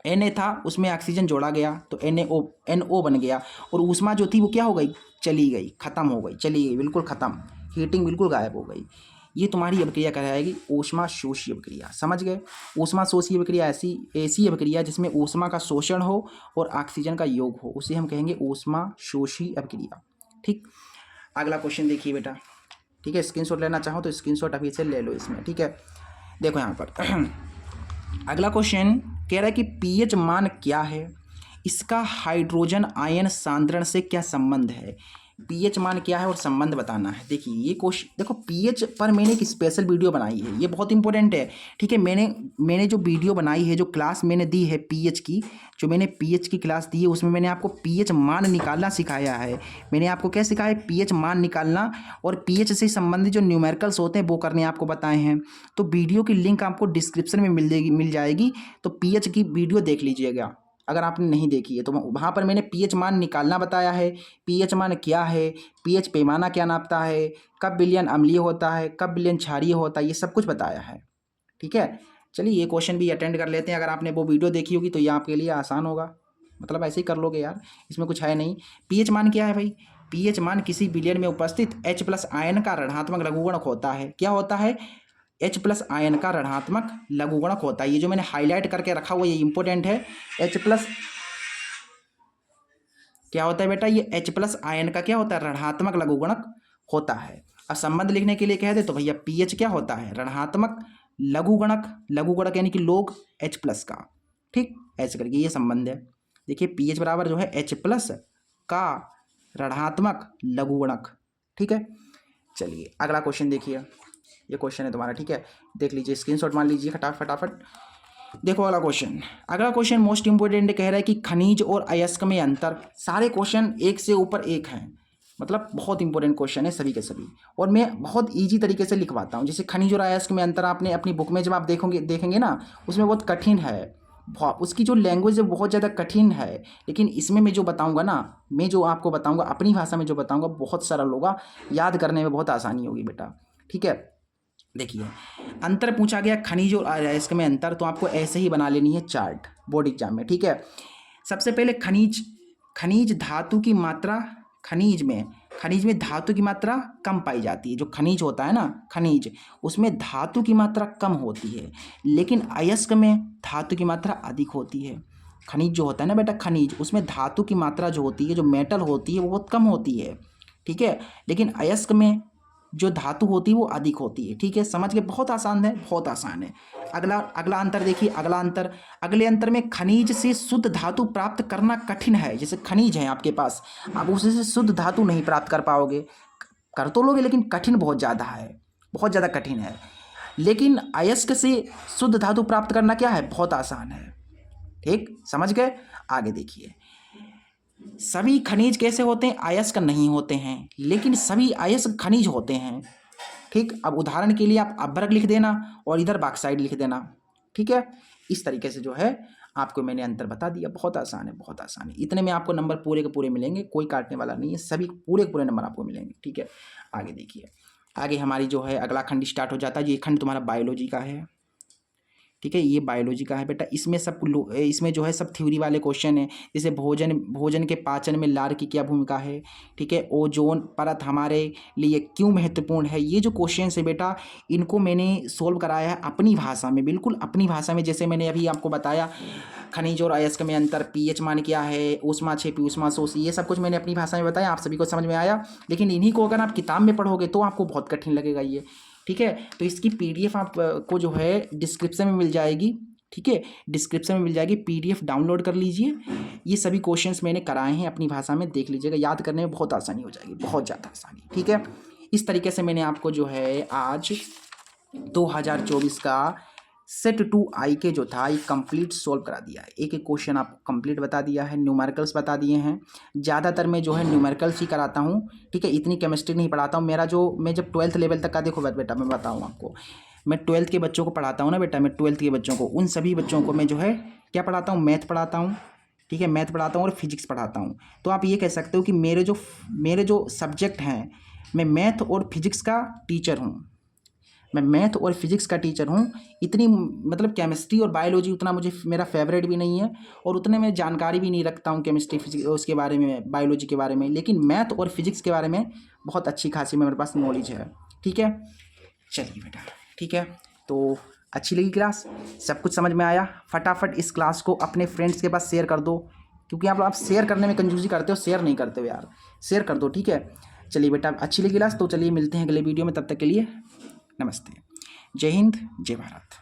S1: Na था उसमें ऑक्सीजन जोड़ा गया तो NO बन गया, और ऊष्मा जो थी वो क्या हो गई? चली गई, खत्म हो गई, चली गई, बिल्कुल खत्म, हीटिंग बिल्कुल गायब हो गई। ये तुम्हारी अभिक्रिया कहलाएगी ऊष्माशोषी अभिक्रिया। समझ गए? ऊष्माशोषी अभिक्रिया ऐसी अभिक्रिया जिसमें ऊष्मा का शोषण हो और ऑक्सीजन का योग हो, उसे हम कहेंगे ऊष्माशोषी अभिक्रिया। ठीक, अगला क्वेश्चन देखिए बेटा। ठीक है, स्क्रीनशॉट लेना चाहो तो स्क्रीनशॉट अभी से ले लो इसमें। ठीक है, देखो यहाँ पर अगला क्वेश्चन कह रहा है कि पीएच मान क्या है, इसका हाइड्रोजन आयन सांद्रण से क्या संबंध है? पीएच मान क्या है और संबंध बताना है। देखिए ये क्वेश्चन, देखो पीएच पर मैंने एक स्पेशल वीडियो बनाई है, ये बहुत इंपॉर्टेंट है। ठीक है, मैंने जो वीडियो बनाई है, जो क्लास मैंने दी है पीएच की, जो मैंने पीएच की क्लास दी है उसमें मैंने आपको पीएच मान निकालना सिखाया है। मैंने आपको क्या सिखाया है? पीएच मान निकालना, और पीएच से संबंधित जो न्यूमेरिकल्स होते हैं वो करने आपको बताए हैं। तो वीडियो की लिंक आपको डिस्क्रिप्शन में मिल जाएगी, तो पीएच की वीडियो देख लीजिएगा अगर आपने नहीं देखी है। तो वहाँ पर मैंने पीएच मान निकालना बताया है, पीएच मान क्या है, पीएच पैमाना क्या नापता है, कब विलयन अम्लीय होता है, कब विलयन क्षारीय होता है, ये सब कुछ बताया है। ठीक है, चलिए ये क्वेश्चन भी अटेंड कर लेते हैं। अगर आपने वो वीडियो देखी होगी तो ये आपके लिए आसान होगा, मतलब ऐसे ही कर लोगे यार, इसमें कुछ है नहीं। पीएच मान क्या है भाई? पीएच मान किसी विलयन में उपस्थित H+ आयन का ऋणात्मक लघुगणक होता है। क्या होता है? H+ आयन का ऋणात्मक लघुगणक होता है। ये जो मैंने हाईलाइट करके रखा हुआ ये इंपॉर्टेंट है। H+ क्या होता है बेटा? ये H+ आयन का क्या होता है? ऋणात्मक लघुगणक होता है। अब संबंध लिखने के लिए कह दे तो भैया पीएच क्या होता है? ऋणात्मक लघुगणक, लघुगणक यानी कि log H+ का। ठीक, ऐसे करके ये संबंध है। देखिए पीएच बराबर जो है H+ का ऋणात्मक लघुगणक। ठीक है, चलिए अगला क्वेश्चन देखिए, ये क्वेश्चन है तुम्हारा, ठीक है, देख लीजिए, स्क्रीनशॉट मान लीजिए फटाफट। देखो अगला क्वेश्चन, अगला क्वेश्चन मोस्ट इंपोर्टेंट कह रहा है कि खनिज और अयस्क में अंतर। सारे क्वेश्चन एक से ऊपर एक हैं, मतलब बहुत इंपॉर्टेंट क्वेश्चन है सभी के सभी, और मैं बहुत इजी तरीके से लिखवाता हूँ। जैसे खनिज और अयस्क में अंतर आपने अपनी बुक में जब आप देखेंगे ना, उसमें बहुत कठिन है, उसकी जो लैंग्वेज है बहुत ज़्यादा कठिन है, लेकिन इसमें मैं जो बताऊंगा ना, मैं जो आपको बताऊंगा अपनी भाषा में जो बताऊंगा बहुत सरल होगा, याद करने में बहुत आसानी होगी बेटा, ठीक है। देखिए अंतर पूछा गया खनिज और अयस्क में अंतर, तो आपको ऐसे ही बना लेनी है चार्ट बोर्ड एग्जाम में, ठीक है। सबसे पहले खनिज धातु की मात्रा, खनिज में धातु की मात्रा कम पाई जाती है। जो खनिज होता है ना, खनिज, उसमें धातु की मात्रा कम होती है, लेकिन अयस्क में धातु की मात्रा अधिक होती है। खनिज जो होता है ना बेटा, खनिज, उसमें धातु की मात्रा जो होती है, जो मेटल होती है, वो बहुत कम होती है, ठीक है, लेकिन अयस्क में जो धातु होती है वो अधिक होती है, ठीक है। समझ गए, बहुत आसान है, बहुत आसान है। अगला अंतर देखिए, अगले अंतर में खनिज से शुद्ध धातु प्राप्त करना कठिन है। जैसे खनिज है आपके पास, आप उससे शुद्ध धातु नहीं प्राप्त कर पाओगे, कर तो लोगे लेकिन कठिन बहुत ज़्यादा है, बहुत ज़्यादा कठिन है। लेकिन अयस्क से शुद्ध धातु प्राप्त करना क्या है, बहुत आसान है, ठीक, समझ गए। आगे देखिए, सभी खनिज कैसे होते हैं, अयस्क नहीं होते हैं, लेकिन सभी अयस्क खनिज होते हैं, ठीक। अब उदाहरण के लिए आप अभ्रक लिख देना और इधर बॉक्साइड लिख देना, ठीक है। इस तरीके से जो है आपको मैंने अंतर बता दिया, बहुत आसान है, बहुत आसान है। इतने में आपको नंबर पूरे के पूरे मिलेंगे, कोई काटने वाला नहीं है, सभी पूरे के पूरे नंबर आपको मिलेंगे, ठीक है। आगे देखिए, आगे हमारी जो है अगला खंड स्टार्ट हो जाता है। ये खंड तुम्हारा बायोलॉजी का है, ठीक है, ये बायोलॉजी का है बेटा। इसमें जो है सब थ्योरी वाले क्वेश्चन है। जैसे भोजन के पाचन में लार की क्या भूमिका है, ठीक है, ओजोन परत हमारे लिए क्यों महत्वपूर्ण है। ये जो क्वेश्चन है बेटा, इनको मैंने सोल्व कराया है अपनी भाषा में, बिल्कुल अपनी भाषा में। जैसे मैंने अभी आपको बताया खनिज और अयस्क में अंतर, पीएच मान क्या है, ऊष्मा क्षेपी, ऊष्मा शोषी, ये सब कुछ मैंने अपनी भाषा में बताया, आप सभी को समझ में आया। लेकिन इन्हीं को अगर आप किताब में पढ़ोगे तो आपको बहुत कठिन लगेगा ये, ठीक है। तो इसकी पीडीएफ आपको जो है डिस्क्रिप्शन में मिल जाएगी, ठीक है, डिस्क्रिप्शन में मिल जाएगी, पीडीएफ डाउनलोड कर लीजिए। ये सभी क्वेश्चंस मैंने कराए हैं अपनी भाषा में, देख लीजिएगा, याद करने में बहुत आसानी हो जाएगी, बहुत ज़्यादा आसानी, ठीक है। इस तरीके से मैंने आपको जो है आज 2024 का सेट 2 के जो था ये कंप्लीट सोल्व करा दिया है। एक एक क्वेश्चन आपको कंप्लीट बता दिया है, न्यूमेरिकल्स बता दिए हैं। ज़्यादातर मैं जो है न्यूमेरिकल्स ही कराता हूँ, ठीक है, इतनी केमिस्ट्री नहीं पढ़ाता हूँ। मैं जब 12th लेवल तक का, देखो बेटा मैं बताऊँ आपको, मैं 12th के बच्चों को पढ़ाता हूँ ना बेटा, मैं 12th के बच्चों को, उन सभी बच्चों को मैं जो है क्या पढ़ाता हूँ, मैथ पढ़ाता हूँ, ठीक है, मैथ पढ़ाता हूँ और फिजिक्स पढ़ाता हूँ। तो आप ये कह सकते हो कि मेरे जो सब्जेक्ट हैं, मैं मैथ और फिजिक्स का टीचर हूँ, मैं मैथ और फिजिक्स का टीचर हूँ। इतनी मतलब केमिस्ट्री और बायोलॉजी उतना मेरा फेवरेट भी नहीं है, और उतने में जानकारी भी नहीं रखता हूँ केमिस्ट्री फिजिक्स उसके बारे में, बायोलॉजी के बारे में, लेकिन मैथ और फिजिक्स के बारे में बहुत अच्छी खासी मेरे पास नॉलेज है, ठीक है। चलिए बेटा, ठीक है, तो अच्छी लगी क्लास, सब कुछ समझ में आया। फटाफट इस क्लास को अपने फ्रेंड्स के पास शेयर कर दो, क्योंकि आप शेयर करने में कंजूसी करते हो, शेयर नहीं करते हो यार, शेयर कर दो, ठीक है। चलिए बेटा, अच्छी लगी क्लास, तो चलिए मिलते हैं अगले वीडियो में, तब तक के लिए नमस्ते, जय हिंद, जय भारत।